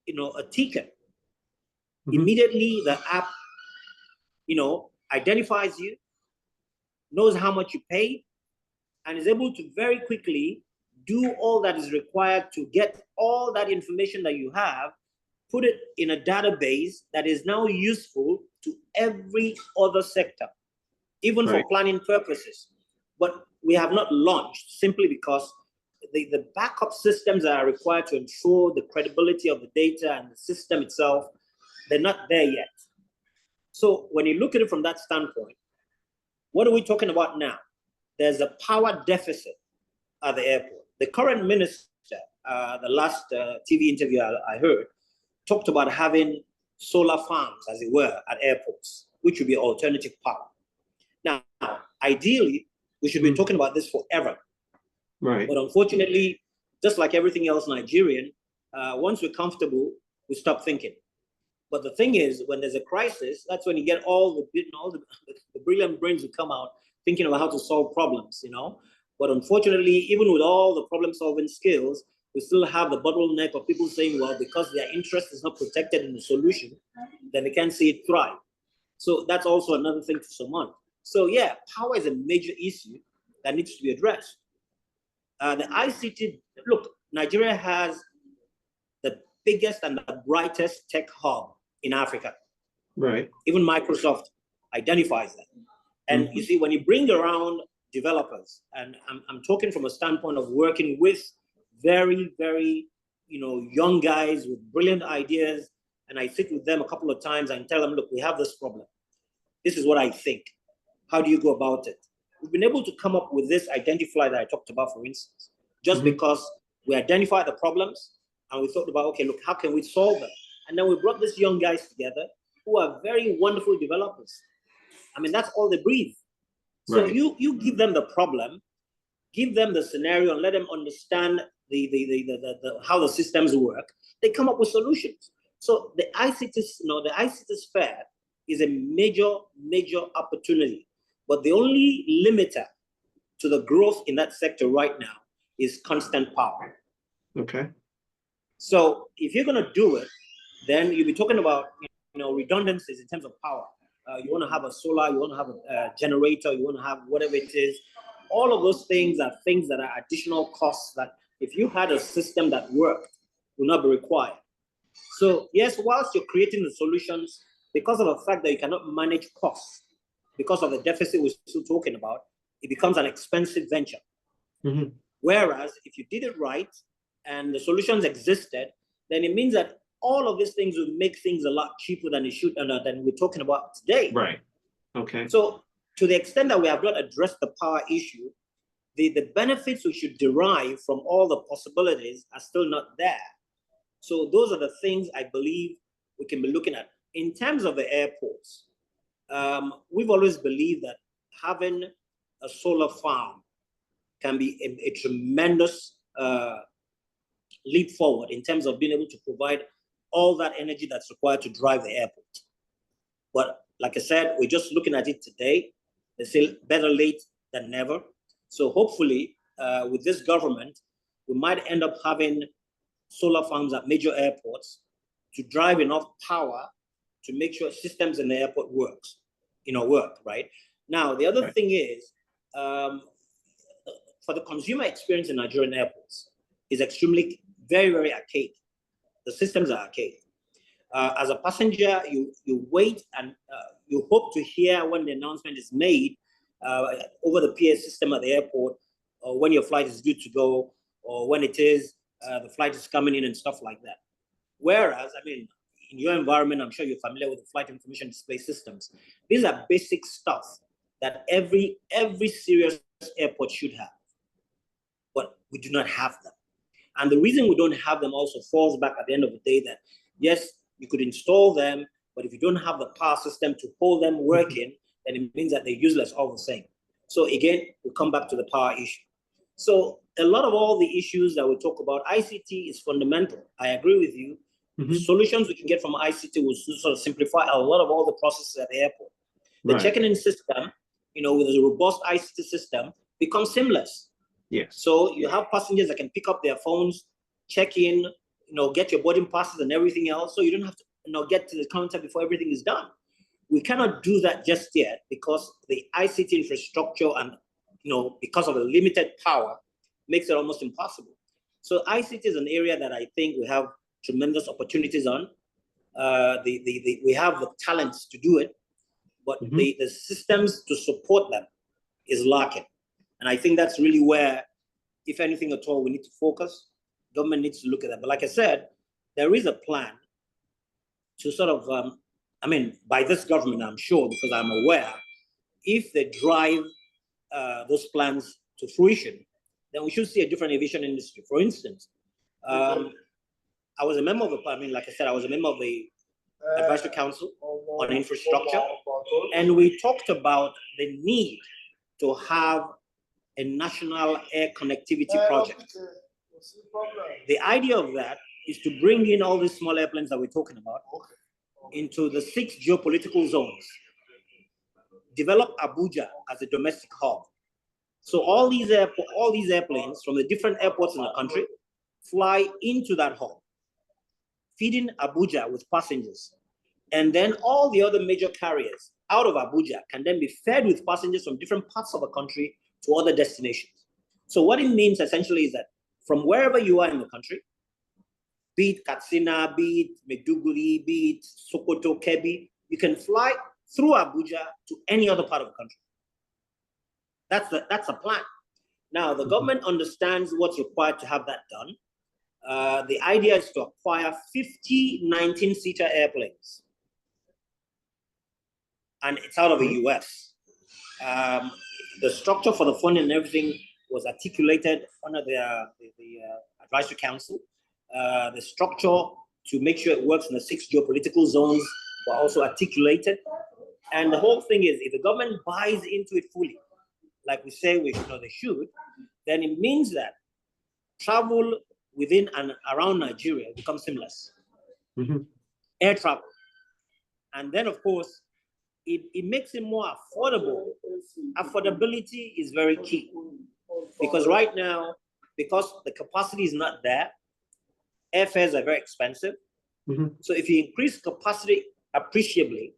a ticket, immediately the app, identifies you, knows how much you paid, and is able to very quickly do all that is required to get all that information that you have, put it in a database that is now useful to every other sector, even for planning purposes. But we have not launched simply because the backup systems that are required to ensure the credibility of the data and the system itself, they're not there yet. So when you look at it from that standpoint, what are we talking about now? There's a power deficit at the airport. The current minister, the last TV interview I heard, talked about having solar farms, as it were, at airports, which would be alternative power. Now, ideally, we should be talking about this forever. But unfortunately, just like everything else Nigerian, once we're comfortable, we stop thinking. But the thing is, when there's a crisis, that's when you get all the brilliant brains who come out thinking about how to solve problems, But unfortunately, even with all the problem-solving skills, we still have the bottleneck of people saying, well, because their interest is not protected in the solution, then they can't see it thrive. So that's also another thing to surmount. So yeah, power is a major issue that needs to be addressed. The ICT, look, Nigeria has the biggest and the brightest tech hub in Africa. Even Microsoft identifies that. And you see, when you bring around developers, and I'm talking from a standpoint of working with very, very, young guys with brilliant ideas, and I sit with them a couple of times and tell them, look, we have this problem. This is what I think. How do you go about it? We've been able to come up with this Identify that I talked about, for instance, just because we identified the problems and we thought about, okay, look, how can we solve them? And then we brought these young guys together who are very wonderful developers. I mean, that's all they breathe. So you give them the problem, give them the scenario and let them understand how the systems work, they come up with solutions. So the ICT, the ICT sphere is a major opportunity, but the only limiter to the growth in that sector right now is constant power. Okay. So if you're going to do it, then you'll be talking about redundancies in terms of power. You want to have a solar, you want to have a generator, you want to have whatever it is. All of those things are things that are additional costs that if you had a system that worked, will not be required. So yes, whilst you're creating the solutions, because of the fact that you cannot manage costs, because of the deficit we're still talking about, it becomes an expensive venture. Mm-hmm. Whereas if you did it right and the solutions existed, then it means that all of these things will make things a lot cheaper than it should, than we're talking about today. Right. Okay. So to the extent that we have not addressed the power issue, the benefits we should derive from all the possibilities are still not there. So those are the things I believe we can be looking at. In terms of the airports, we've always believed that having a solar farm can be a tremendous leap forward in terms of being able to provide all that energy that's required to drive the airport. But like I said, we're just looking at it today. They say better late than never. So hopefully with this government, we might end up having solar farms at major airports to drive enough power to make sure systems in the airport work, right? Now, the other thing is, for the consumer experience in Nigerian airports is extremely, very archaic. The systems are archaic. As a passenger, you wait and you hope to hear when the announcement is made over the PA system at the airport, or when your flight is due to go, or when it is, the flight is coming in and stuff like that. Whereas, I mean, in your environment, I'm sure you're familiar with the flight information display systems. These are basic stuff that every serious airport should have, but we do not have them. And the reason we don't have them also falls back at the end of the day that, yes, you could install them, but if you don't have the power system to hold them working, then it means that they're useless all the same. So again, we come back to the power issue. So a lot of all the issues that we talk about, ICT is fundamental. I agree with you. Mm-hmm. The solutions we can get from ICT will sort of simplify a lot of all the processes at the airport. The checking-in system, with a robust ICT system, becomes seamless. Yes. So you have passengers that can pick up their phones, check in, get your boarding passes and everything else. So you don't have to, get to the counter before everything is done. We cannot do that just yet because the ICT infrastructure and, because of the limited power, makes it almost impossible. So ICT is an area that I think we have tremendous opportunities on. We have the talents to do it, but the systems to support them is lacking. And I think that's really where, if anything at all, we need to focus. Government needs to look at that. But like I said, there is a plan to sort of, by this government, I'm sure, because I'm aware, if they drive those plans to fruition, then we should see a different aviation industry. For instance, I was a member of like I said, I was a member of the Advisory Council on Infrastructure, and we talked about the need to have a national air connectivity project. The idea of that is to bring in all these small airplanes that we're talking about into the 6 geopolitical zones, develop Abuja as a domestic hub. So all these airplanes from the different airports in the country fly into that hub, feeding Abuja with passengers. And then all the other major carriers out of Abuja can then be fed with passengers from different parts of the country to other destinations. So what it means essentially is that from wherever you are in the country, be it Katsina, be it Maiduguri, be it Sokoto, Kebbi, you can fly through Abuja to any other part of the country. That's a plan. Now, the government understands what's required to have that done. The idea is to acquire 50 19-seater airplanes. And it's out of the US. The structure for the funding and everything was articulated under the Advisory Council. The structure to make sure it works in the 6 geopolitical zones were also articulated. And the whole thing is, if the government buys into it fully, like we say they should, then it means that travel within and around Nigeria becomes seamless. Air travel. And then, of course, it makes it more affordable. Affordability is very key. Because right now, because the capacity is not there, airfares are very expensive. So if you increase capacity appreciably,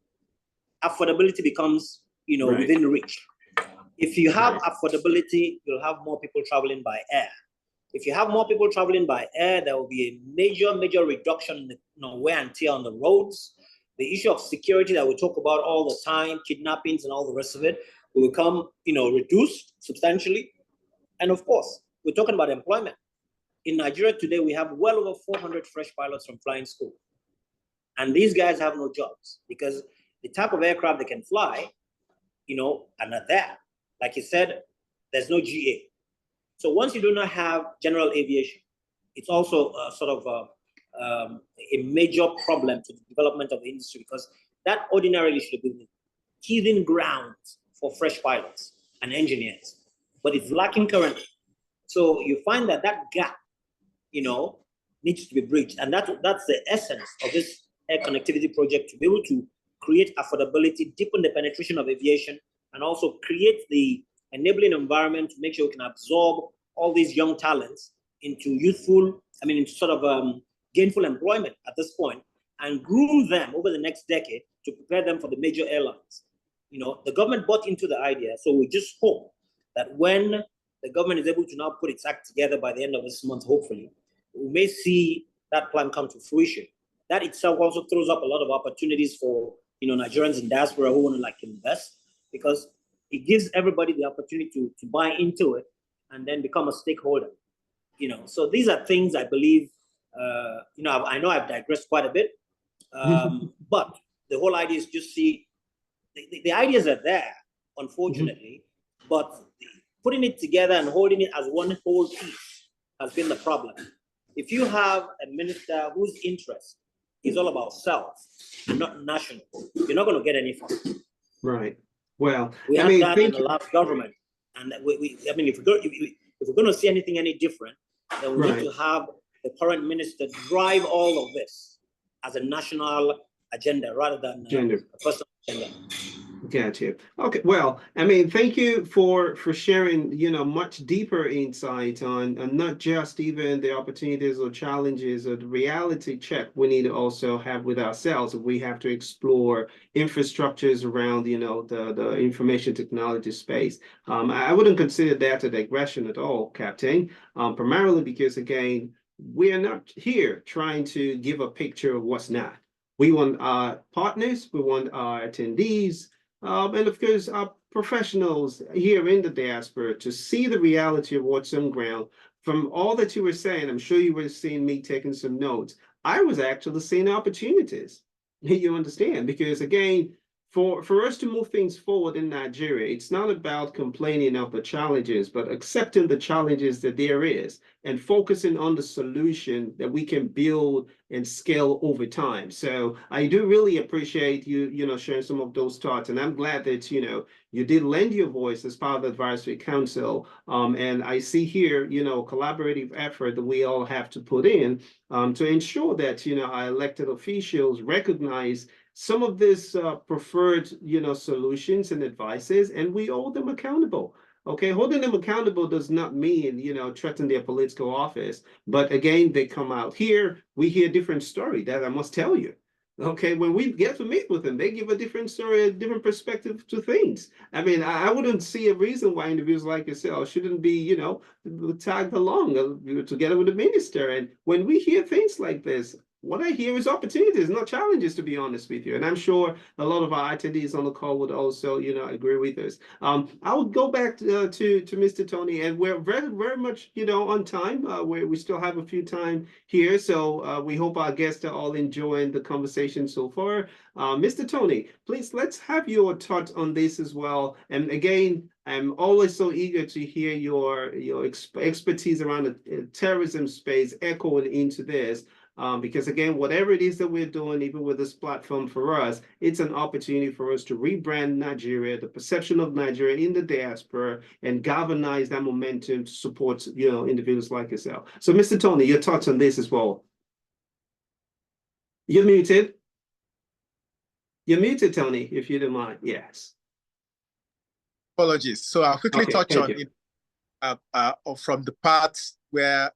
affordability becomes, within reach. If you have affordability, you'll have more people traveling by air. If you have more people traveling by air, there will be a major reduction in the wear and tear on the roads. The issue of security that we talk about all the time, kidnappings and all the rest of it, will become, reduced substantially. And of course, we're talking about employment. In Nigeria today, we have well over 400 fresh pilots from flying school. And these guys have no jobs because the type of aircraft they can fly, are not there. Like you said, there's no GA. So once you do not have general aviation, it's also a major problem to the development of the industry because that ordinarily should be the teething ground for fresh pilots and engineers, but it's lacking currently. So you find that gap, needs to be bridged. And that's the essence of this air connectivity project, to be able to create affordability, deepen the penetration of aviation, and also create the enabling environment to make sure we can absorb all these young talents into gainful employment at this point, and groom them over the next decade to prepare them for the major airlines. The government bought into the idea, so we just hope that when the government is able to now put its act together by the end of this month, hopefully, we may see that plan come to fruition. That itself also throws up a lot of opportunities for Nigerians in diaspora who want to invest, because it gives everybody the opportunity to buy into it and then become a stakeholder. So these are things I believe. I know I've digressed quite a bit, but the whole idea is just see the ideas are there, unfortunately, but putting it together and holding it as one whole piece has been the problem. If you have a minister whose interest is all about self and not national, you're not going to get any fun. Right. Well, we had that in the last government, and if we're going to see anything any different, then we need to have the current minister drive all of this as a national agenda rather than a personal agenda. Gotcha. Okay. Well, thank you for sharing, much deeper insight on not just even the opportunities or challenges or the reality check we need to also have with ourselves. We have to explore infrastructures around, the information technology space. I wouldn't consider that a digression at all, Captain, primarily because, again, we're not here trying to give a picture of what's not. We want our partners, we want our attendees, and of course, our professionals here in the diaspora to see the reality of what's on ground. From all that you were saying, I'm sure you were seeing me taking some notes. I was actually seeing opportunities. You understand? Because again, for us to move things forward in Nigeria, it's not about complaining of the challenges, but accepting the challenges that there is and focusing on the solution that we can build and scale over time. So I do really appreciate you, sharing some of those thoughts. And I'm glad that, you did lend your voice as part of the advisory council. And I see here, collaborative effort that we all have to put in to ensure that, our elected officials recognize some of this preferred, solutions and advices, and we hold them accountable. Okay, holding them accountable does not mean, threaten their political office. But again, they come out here, we hear a different story that I must tell you. Okay, when we get to meet with them, they give a different story, a different perspective to things. I wouldn't see a reason why individuals like yourself shouldn't be, tagged along together with the minister. And when we hear things like this, what I hear is opportunities, not challenges, to be honest with you. And I'm sure a lot of our attendees on the call would also, agree with us. I would go back to Mr. Tony, and we're very, very much, on time. We still have a few time here. So we hope our guests are all enjoying the conversation so far. Mr. Tony, please, let's have your thoughts on this as well. And again, I'm always so eager to hear your expertise around the terrorism space echoing into this. Because again, whatever it is that we're doing, even with this platform for us, it's an opportunity for us to rebrand Nigeria, the perception of Nigeria in the diaspora, and galvanize that momentum to support, individuals like yourself. So, Mr. Tony, your thoughts on this as well? You're muted. You're muted, Tony, if you don't mind. Yes. Apologies. So I'll quickly touch on you. it from the part where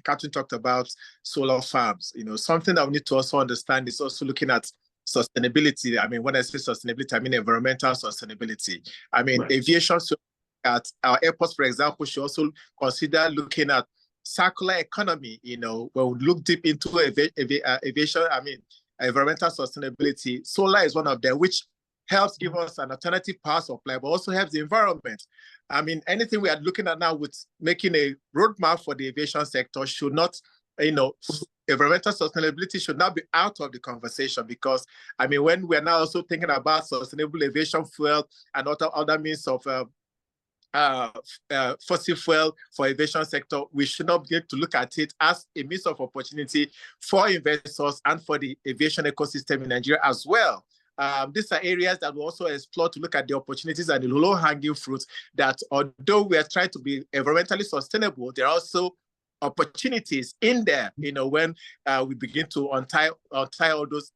Captain talked about solar farms. Something that we need to also understand is also looking at sustainability. I mean, when I say sustainability, I mean environmental sustainability. I mean, right. Aviation, so at our airports, for example, should also consider looking at circular economy. When we look deep into aviation, I mean, environmental sustainability, solar is one of them, which helps give us an alternative power supply, but also helps the environment. I mean, anything we are looking at now with making a roadmap for the aviation sector should not, environmental sustainability should not be out of the conversation, because, I mean, when we're now also thinking about sustainable aviation fuel and other means of fossil fuel for aviation sector, we should not begin to look at it as a means of opportunity for investors and for the aviation ecosystem in Nigeria as well. These are areas that we also explore to look at the opportunities and the low-hanging fruits that, although we are trying to be environmentally sustainable, there are also opportunities in there, when we begin to untie all those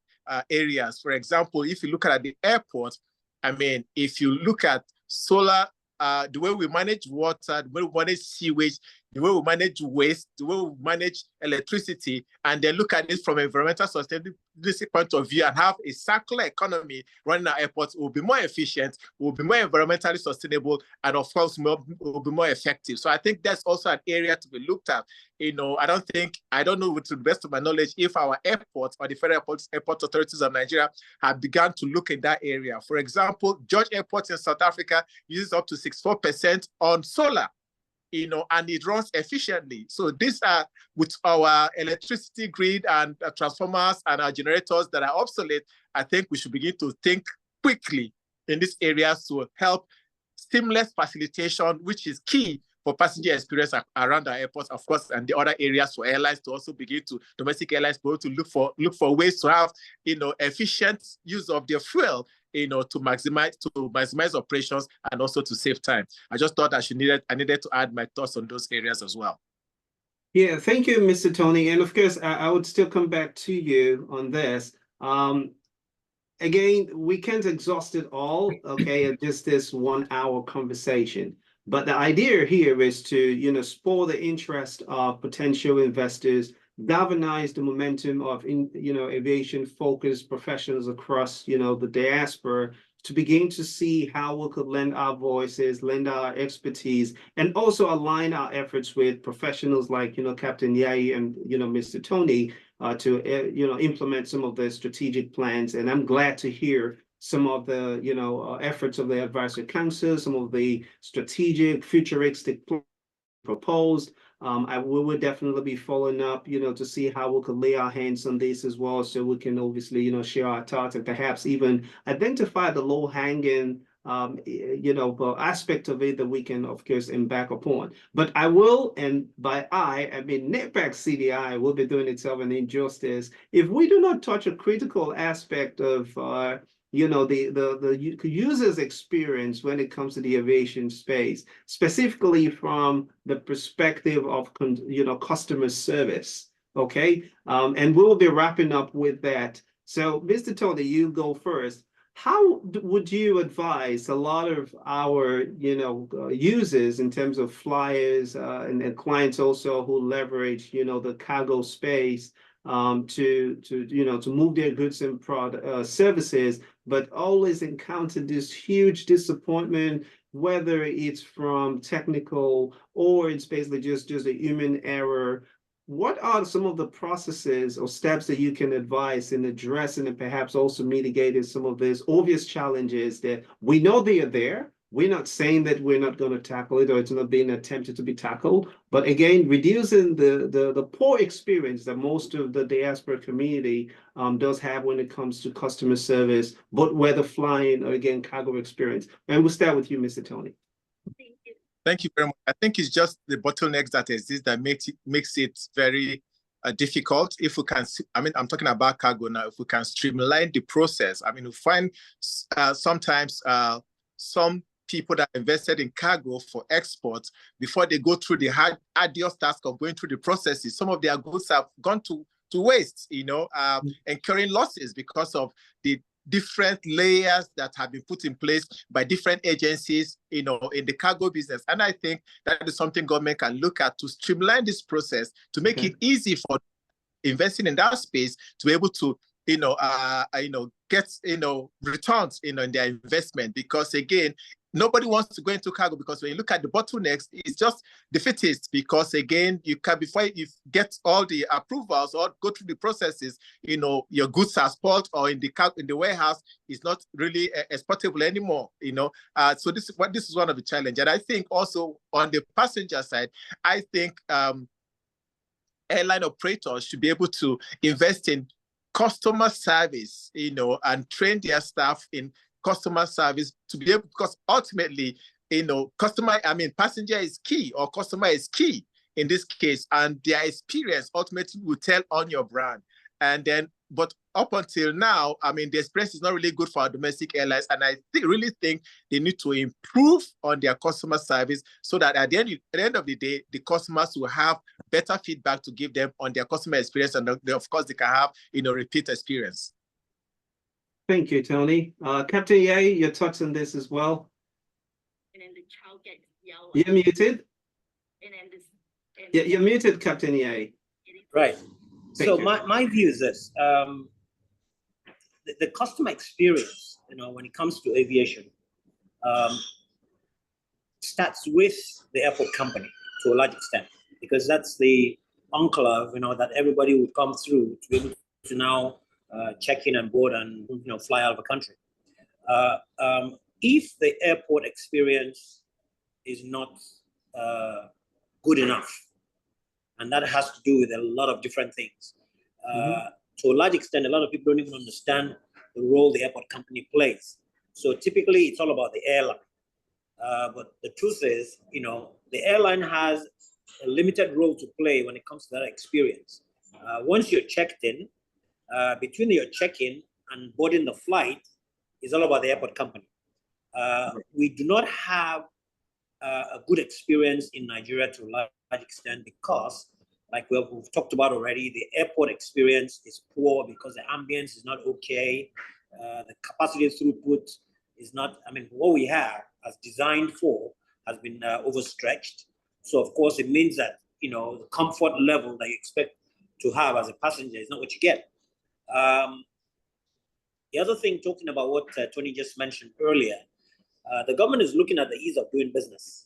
areas. For example, if you look at the airport, I mean, if you look at solar, the way we manage water, the way we manage sewage, the way we manage waste, the way we manage electricity, and then look at this from an environmental sustainability point of view and have a circular economy running our airports, will be more efficient, will be more environmentally sustainable, and of course, will be more effective. So I think that's also an area to be looked at. I don't know, to the best of my knowledge, if our airports or the federal airport authorities of Nigeria have begun to look in that area. For example, George Airport in South Africa uses up to 64% on solar. And it runs efficiently. So these are with our electricity grid and transformers and our generators that are obsolete. I think we should begin to think quickly in these areas to help seamless facilitation, which is key for passenger experience around our airports, of course, and the other areas for airlines to also begin to, domestic airlines, to look for ways to have, efficient use of their fuel, to maximize operations and also to save time. I just thought I needed to add my thoughts on those areas as well. Yeah, thank you, Mr. Tony. And of course, I would still come back to you on this. Again, we can't exhaust it all, okay, at just this 1 hour conversation. But the idea here is to, spur the interest of potential investors, galvanize the momentum of, aviation-focused professionals across, the diaspora, to begin to see how we could lend our voices, lend our expertise, and also align our efforts with professionals like, Captain Yayi and, Mr. Tony, to, implement some of the strategic plans. And I'm glad to hear some of the, efforts of the advisory council, some of the strategic, futuristic plans proposed. We will definitely be following up, to see how we could lay our hands on this as well, so we can obviously, share our thoughts and perhaps even identify the low-hanging, aspect of it that we can, of course, embark upon. But I will, and by I mean Napac CDI will be doing itself an injustice if we do not touch a critical aspect of the user's experience when it comes to the aviation space, specifically from the perspective of customer service. Okay, and we'll be wrapping up with that. So, Mr. Tony, you go first. How would you advise a lot of our users in terms of flyers and clients also who leverage the cargo space to move their goods and services, but always encounter this huge disappointment, whether it's from technical or it's basically just a human error? What are some of the processes or steps that you can advise in addressing and perhaps also mitigating some of these obvious challenges that we know they are there? We're not saying that we're not going to tackle it or it's not being attempted to be tackled, but again, reducing the poor experience that most of the diaspora community does have when it comes to customer service, but whether flying or again, cargo experience. And we'll start with you, Mr. Tony. Thank you very much. I think it's just the bottlenecks that exist that makes it very difficult. If we can, I mean, I'm talking about cargo now. If we can streamline the process, I mean, we find sometimes some people that invested in cargo for export, before they go through the arduous task of going through the processes, some of their goods have gone to waste, incurring losses because of the different layers that have been put in place by different agencies, in the cargo business. And I think that is something government can look at to streamline this process, to make it easy for investing in that space to be able to, get, returns, in their investment. Because again, nobody wants to go into cargo, because when you look at the bottlenecks, it's just defeatist. Because again, you can, before you get all the approvals or go through the processes, your goods are spoiled, or in the warehouse is not really exportable anymore. So this is one of the challenges. And I think also on the passenger side, I think airline operators should be able to invest in customer service, and train their staff in customer service to be able, because ultimately, passenger is key, or customer is key in this case, and their experience ultimately will tell on your brand. And then, but up until now, the experience is not really good for our domestic airlines, and I really think they need to improve on their customer service, so that at the end of the day, the customers will have better feedback to give them on their customer experience, and of course they can have repeat experience. Thank you, Tony. Captain Ye, your thoughts on this as well? And then the child gets yellow. You're muted. And then this. Yeah, you're muted, Captain Ye. Right. Thank So you. my view is this: the customer experience, when it comes to aviation, starts with the airport company to a large extent, because that's the enclave, that everybody would come through to be able to now check in and board and fly out of the country. If the airport experience is not good enough, and that has to do with a lot of different things. To a large extent, a lot of people don't even understand the role the airport company plays. So typically, it's all about the airline. But the truth is, the airline has a limited role to play when it comes to that experience. Once you're checked in, between your check-in and boarding the flight is all about the airport company. We do not have a good experience in Nigeria to a large extent, because, like we've talked about already, the airport experience is poor because the ambience is not okay. The capacity throughput is not, what we have as designed for has been overstretched. So of course it means that, the comfort level that you expect to have as a passenger is not what you get. The other thing, talking about what Tony just mentioned earlier, the government is looking at the ease of doing business.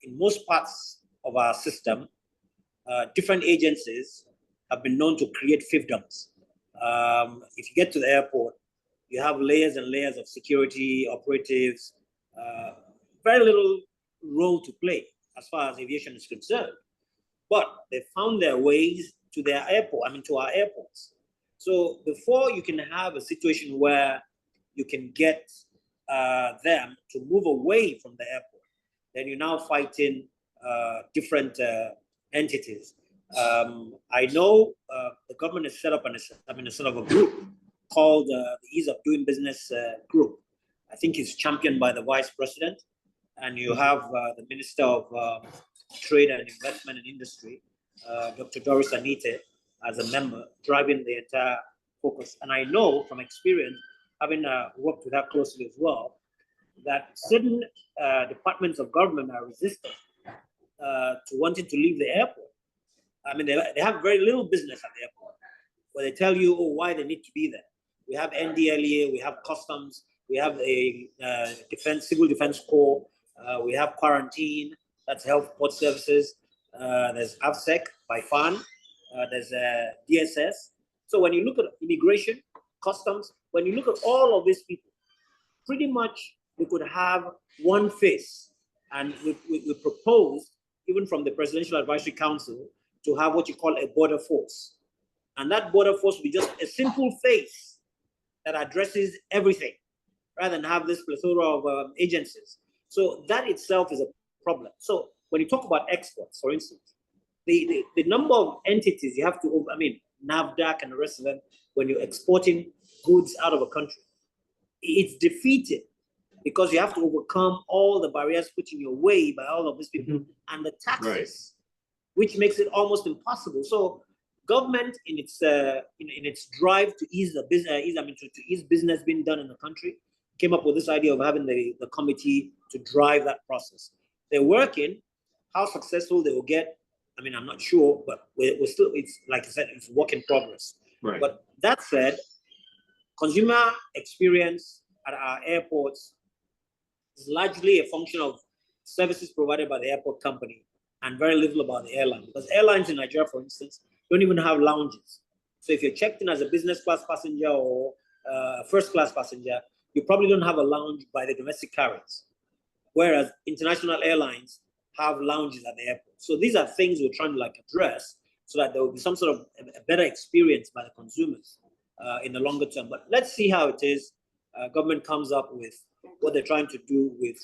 In most parts of our system, different agencies have been known to create fiefdoms. If you get to the airport, you have layers and layers of security operatives, very little role to play as far as aviation is concerned. But they found their ways to their airport, to our airports. So before you can have a situation where you can get them to move away from the airport, then you're now fighting different entities. I know the government has set up a sort of a group called the Ease of Doing Business Group. I think it's championed by the Vice President, and you have the Minister of Trade and Investment and Industry, Dr. Doris Anite, as a member, driving the entire focus. And I know from experience, having worked with her closely as well, that certain departments of government are resistant to wanting to leave the airport. They have very little business at the airport, where they tell you, why they need to be there. We have NDLEA, we have customs, we have a civil defense corps, we have quarantine, that's health port services, there's AVSEC by FAN, there's DSS. So when you look at immigration, customs, when you look at all of these people, pretty much we could have one face. And we proposed, even from the Presidential Advisory Council, to have what you call a border force. And that border force will be just a simple face that addresses everything, rather than have this plethora of agencies. So that itself is a problem. So when you talk about exports, for instance, the number of entities you have to, I mean, NAFDAC and the rest of them, when you're exporting goods out of a country, it's defeated because you have to overcome all the barriers put in your way by all of these people and the taxes, which makes it almost impossible. So government in its drive to ease the business, to ease business being done in the country, came up with this idea of having the committee to drive that process. They're working. How successful they will get, I mean, I'm not sure, but we're still, it's like I said, it's work in progress. Right. But that said, consumer experience at our airports is largely a function of services provided by the airport company and very little about the airline. Because airlines in Nigeria, for instance, don't even have lounges. So if you're checked in as a business class passenger or first class passenger, you probably don't have a lounge by the domestic carriers. Whereas international airlines have lounges at the airport. So these are things we're trying to like address so that there will be some sort of a better experience by the consumers in the longer term. But let's see how it is. Government comes up with what they're trying to do with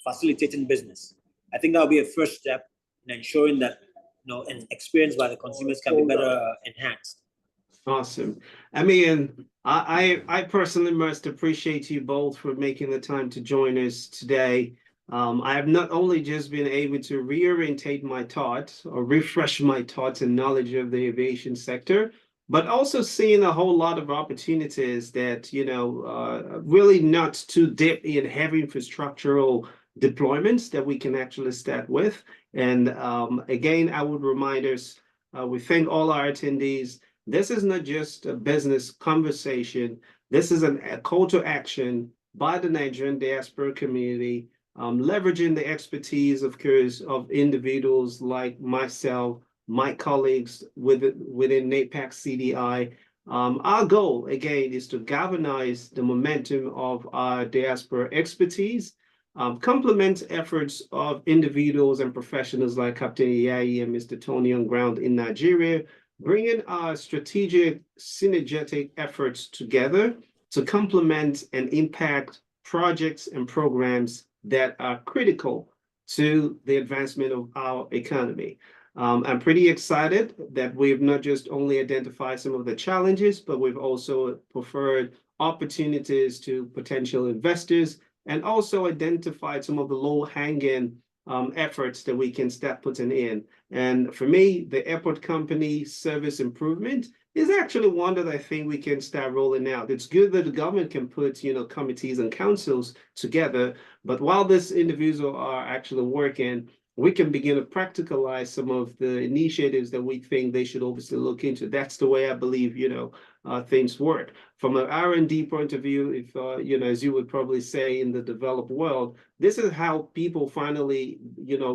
facilitating business. I think that'll be a first step in ensuring that an experience by the consumers can be better enhanced. Awesome. I mean, I personally must appreciate you both for making the time to join us today. I have not only just been able to reorientate my thoughts or refresh my thoughts and knowledge of the aviation sector, but also seeing a whole lot of opportunities that, really not too deep in heavy infrastructural deployments that we can actually start with. And again, I would remind us, we thank all our attendees. This is not just a business conversation. This is a call to action by the Nigerian diaspora community, leveraging the expertise, of course, of individuals like myself, my colleagues within Napac CDI. Our goal, again, is to galvanize the momentum of our diaspora expertise, complement efforts of individuals and professionals like Captain Iyayi and Mr. Tony on ground in Nigeria, bringing our strategic synergetic efforts together to complement and impact projects and programs that are critical to the advancement of our economy. I'm pretty excited that we've not just only identified some of the challenges, but we've also preferred opportunities to potential investors and also identified some of the low-hanging efforts that we can start putting in. And for me, the airport company service improvement is actually one that I think we can start rolling out. It's good that the government can put, committees and councils together, but while these individuals are actually working, we can begin to practicalize some of the initiatives that we think they should obviously look into. That's the way I believe, things work. From an R&D point of view, if, as you would probably say in the developed world, this is how people finally,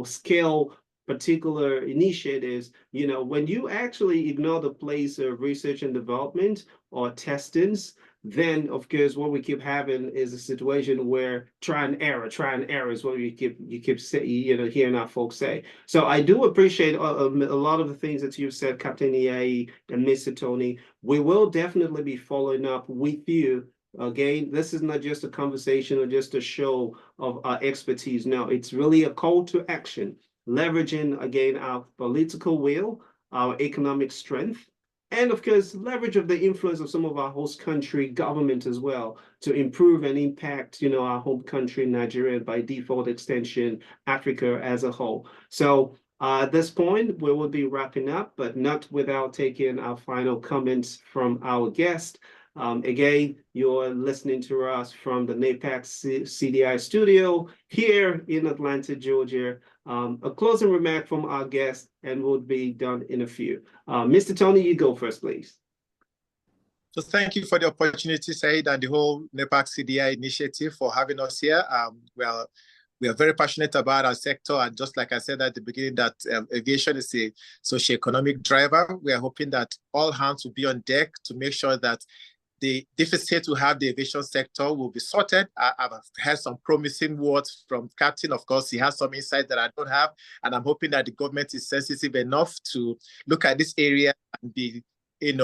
scale particular initiatives. When you actually ignore the place of research and development or testings, then of course what we keep having is a situation where try and error is what you keep saying, hearing our folks say. So I do appreciate a lot of the things that you've said, Captain Iyayi and Mr. Tony. We will definitely be following up with you. Again, this is not just a conversation or just a show of our expertise. No, it's really a call to action, leveraging, again, our political will, our economic strength, and of course, leverage of the influence of some of our host country government as well to improve and impact, our home country, Nigeria, by default extension, Africa as a whole. So at this point, we will be wrapping up, but not without taking our final comments from our guest. Again, you're listening to us from the Napac CDI studio here in Atlanta, Georgia. A closing remark from our guest, and we'll be done in a few. Mr. Tony, you go first, please. So thank you for the opportunity, Said, and the whole Napac CDI initiative for having us here. Well, we are very passionate about our sector, and just like I said at the beginning, that aviation is a socioeconomic driver. We are hoping that all hands will be on deck to make sure that the deficit we have the aviation sector will be sorted. I've heard some promising words from Captain. Of course, he has some insight that I don't have, and I'm hoping that the government is sensitive enough to look at this area and be,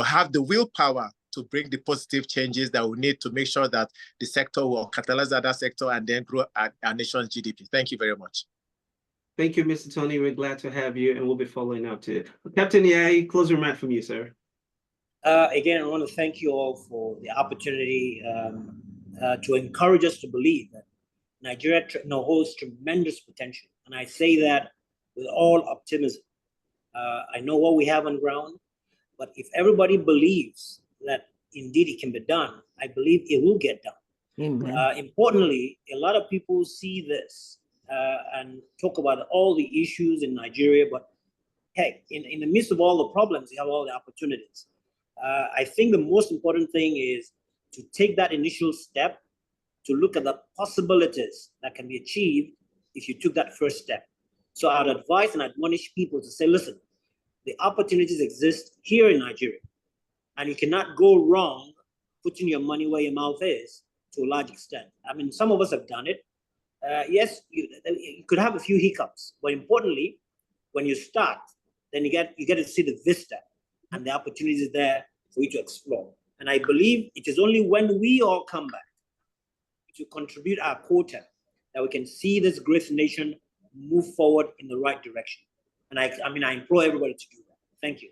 have the willpower to bring the positive changes that we need to make sure that the sector will catalyze that sector and then grow our nation's GDP. Thank you very much. Thank you, Mr. Tony. We're glad to have you, and we'll be following up to it. Captain Yai, closing remark from you, sir. Again, I want to thank you all for the opportunity to encourage us to believe that Nigeria holds tremendous potential. And I say that with all optimism. I know what we have on ground, but if everybody believes that indeed it can be done, I believe it will get done. Amen. Importantly, a lot of people see this and talk about all the issues in Nigeria, but hey, in the midst of all the problems, you have all the opportunities. I think the most important thing is to take that initial step to look at the possibilities that can be achieved if you took that first step. So I'd advise and admonish people to say, listen, the opportunities exist here in Nigeria, and you cannot go wrong putting your money where your mouth is to a large extent. I mean, some of us have done it. Yes, you could have a few hiccups, but importantly, when you start, then you get to see the vista and the opportunities there for you to explore. And I believe it is only when we all come back to contribute our quota that we can see this great nation move forward in the right direction. And I implore everybody to do that. Thank you.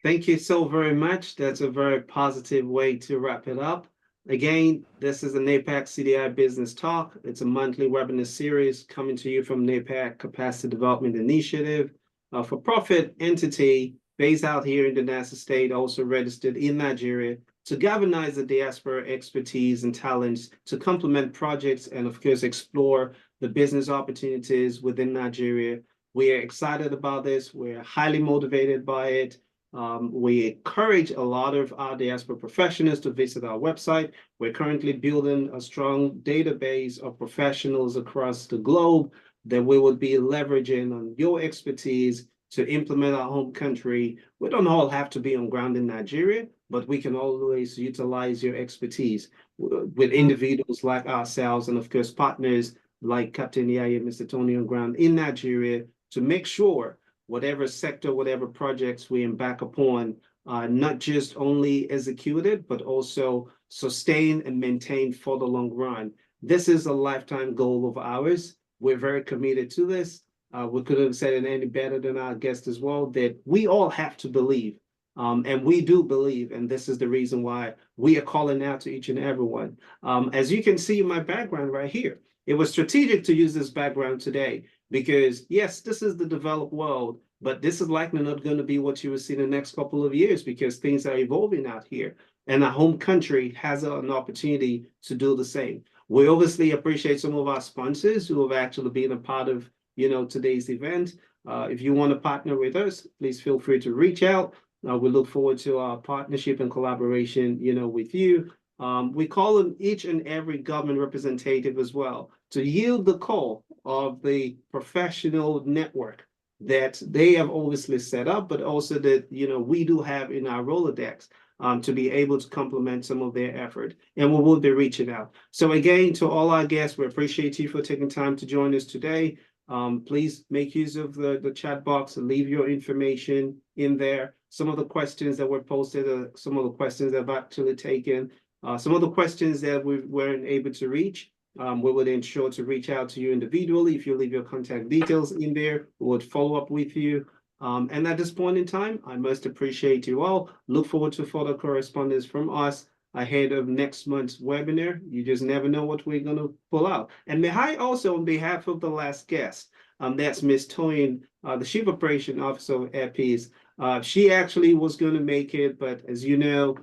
Thank you so very much. That's a very positive way to wrap it up. Again, this is the Napac CDI Business Talk. It's a monthly webinar series coming to you from Napac Capacity Development Initiative, a for-profit entity based out here in the United States, also registered in Nigeria, to galvanize the diaspora expertise and talents to complement projects and, of course, explore the business opportunities within Nigeria. We are excited about this. We're highly motivated by it. We encourage a lot of our diaspora professionals to visit our website. We're currently building a strong database of professionals across the globe that we would be leveraging on your expertise to implement our home country. We don't all have to be on ground in Nigeria, but we can always utilize your expertise with individuals like ourselves and, of course, partners like Captain Yaya and Mr. Tony on ground in Nigeria to make sure whatever sector, whatever projects we embark upon, not just only executed, but also sustained and maintained for the long run. This is a lifetime goal of ours. We're very committed to this. We couldn't have said it any better than our guest as well, that we all have to believe. And we do believe, and this is the reason why we are calling out to each and every one. As you can see in my background right here, it was strategic to use this background today because, yes, this is the developed world, but this is likely not going to be what you will see in the next couple of years because things are evolving out here. And our home country has an opportunity to do the same. We obviously appreciate some of our sponsors who have actually been a part of, today's event. If you want to partner with us, please feel free to reach out. We look forward to our partnership and collaboration, with you. We call on each and every government representative as well to yield the call of the professional network that they have obviously set up, but also that, we do have in our Rolodex to be able to complement some of their effort. And we will be reaching out. So again, to all our guests, we appreciate you for taking time to join us today. Please make use of the chat box and leave your information in there. Some of the questions that were posted, some of the questions that I've actually taken, some of the questions that we weren't able to reach, we would ensure to reach out to you individually. If you leave your contact details in there, we would follow up with you. And at this point in time, I must appreciate you all. Look forward to further correspondence from us ahead of next month's webinar. You just never know what we're going to pull out. And may I also, on behalf of the last guest, that's Ms. Toyin, the Chief Operation Officer of Airpeace. She actually was going to make it, but as you know,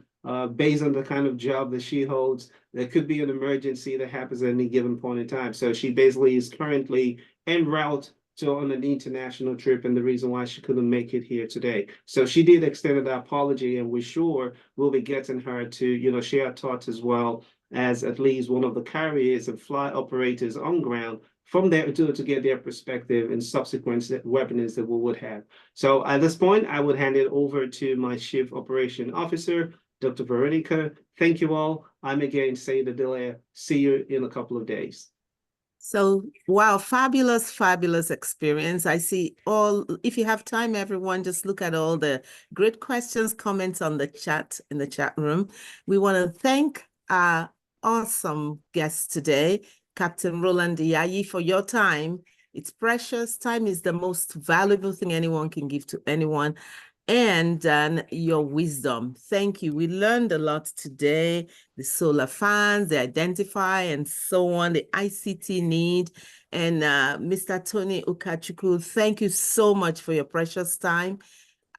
based on the kind of job that she holds, there could be an emergency that happens at any given point in time. So she basically is currently en route on an international trip, and the reason why she couldn't make it here today. So she did extend an apology, and we're sure we'll be getting her to, share her thoughts as well as at least one of the carriers and flight operators on ground from there to get their perspective and subsequent webinars that we would have. So at this point, I would hand it over to my Chief Operation Officer, Dr. Veronica. Thank you all. I'm again Sayed Adilea. See you in a couple of days. So, wow, fabulous, fabulous experience. I see if you have time, everyone, just look at all the great questions, comments on the chat, in the chat room. We want to thank our awesome guests today, Captain Roland Diaye, for your time It's precious. Time is the most valuable thing anyone can give to anyone. And your wisdom. Thank you. We learned a lot today. The solar fans, the identify, and so on, the ICT need. And Mr. Tony Ukachukwu, thank you so much for your precious time.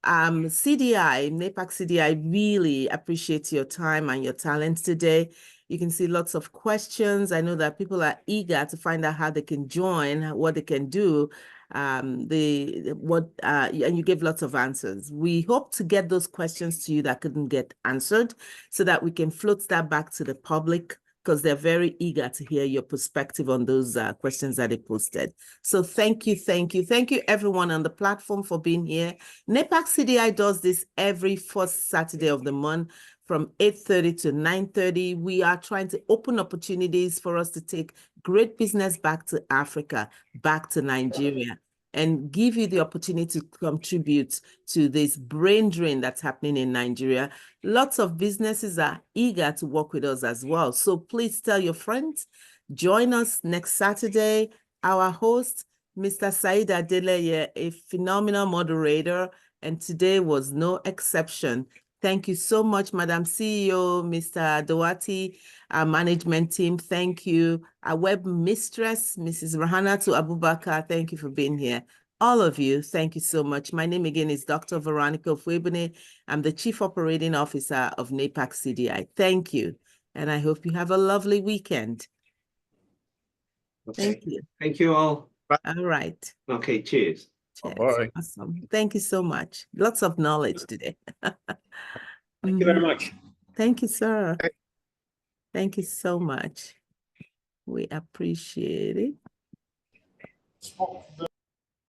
CDI, Napac CDI, really appreciate your time and your talent today. You can see lots of questions. I know that people are eager to find out how they can join, what they can do, and you gave lots of answers. We hope to get those questions to you that couldn't get answered so that we can float that back to the public, because they're very eager to hear your perspective on those questions that they posted. So thank you, thank you. Thank you everyone on the platform for being here. Napac CDI does this every first Saturday of the month from 8:30 to 9:30. We are trying to open opportunities for us to take great business back to Africa, back to Nigeria, and give you the opportunity to contribute to this brain drain that's happening in Nigeria. Lots of businesses are eager to work with us as well. So please tell your friends, join us next Saturday. Our host, Mr. Said Adeleye, a phenomenal moderator, and today was no exception. Thank you so much, Madam CEO, Mr. Dawati, our management team. Thank you. Our web mistress, Mrs. Rahanatu Abubakar, thank you for being here. All of you, thank you so much. My name again is Dr. Veronica Fuebene. I'm the Chief Operating Officer of Napac CDI. Thank you, and I hope you have a lovely weekend. Okay. Thank you. Thank you all. All right. Okay, cheers. Cheers. Bye. Awesome. Thank you so much. Lots of knowledge today. Thank you very much. Thank you, sir. Thank you so much. We appreciate it.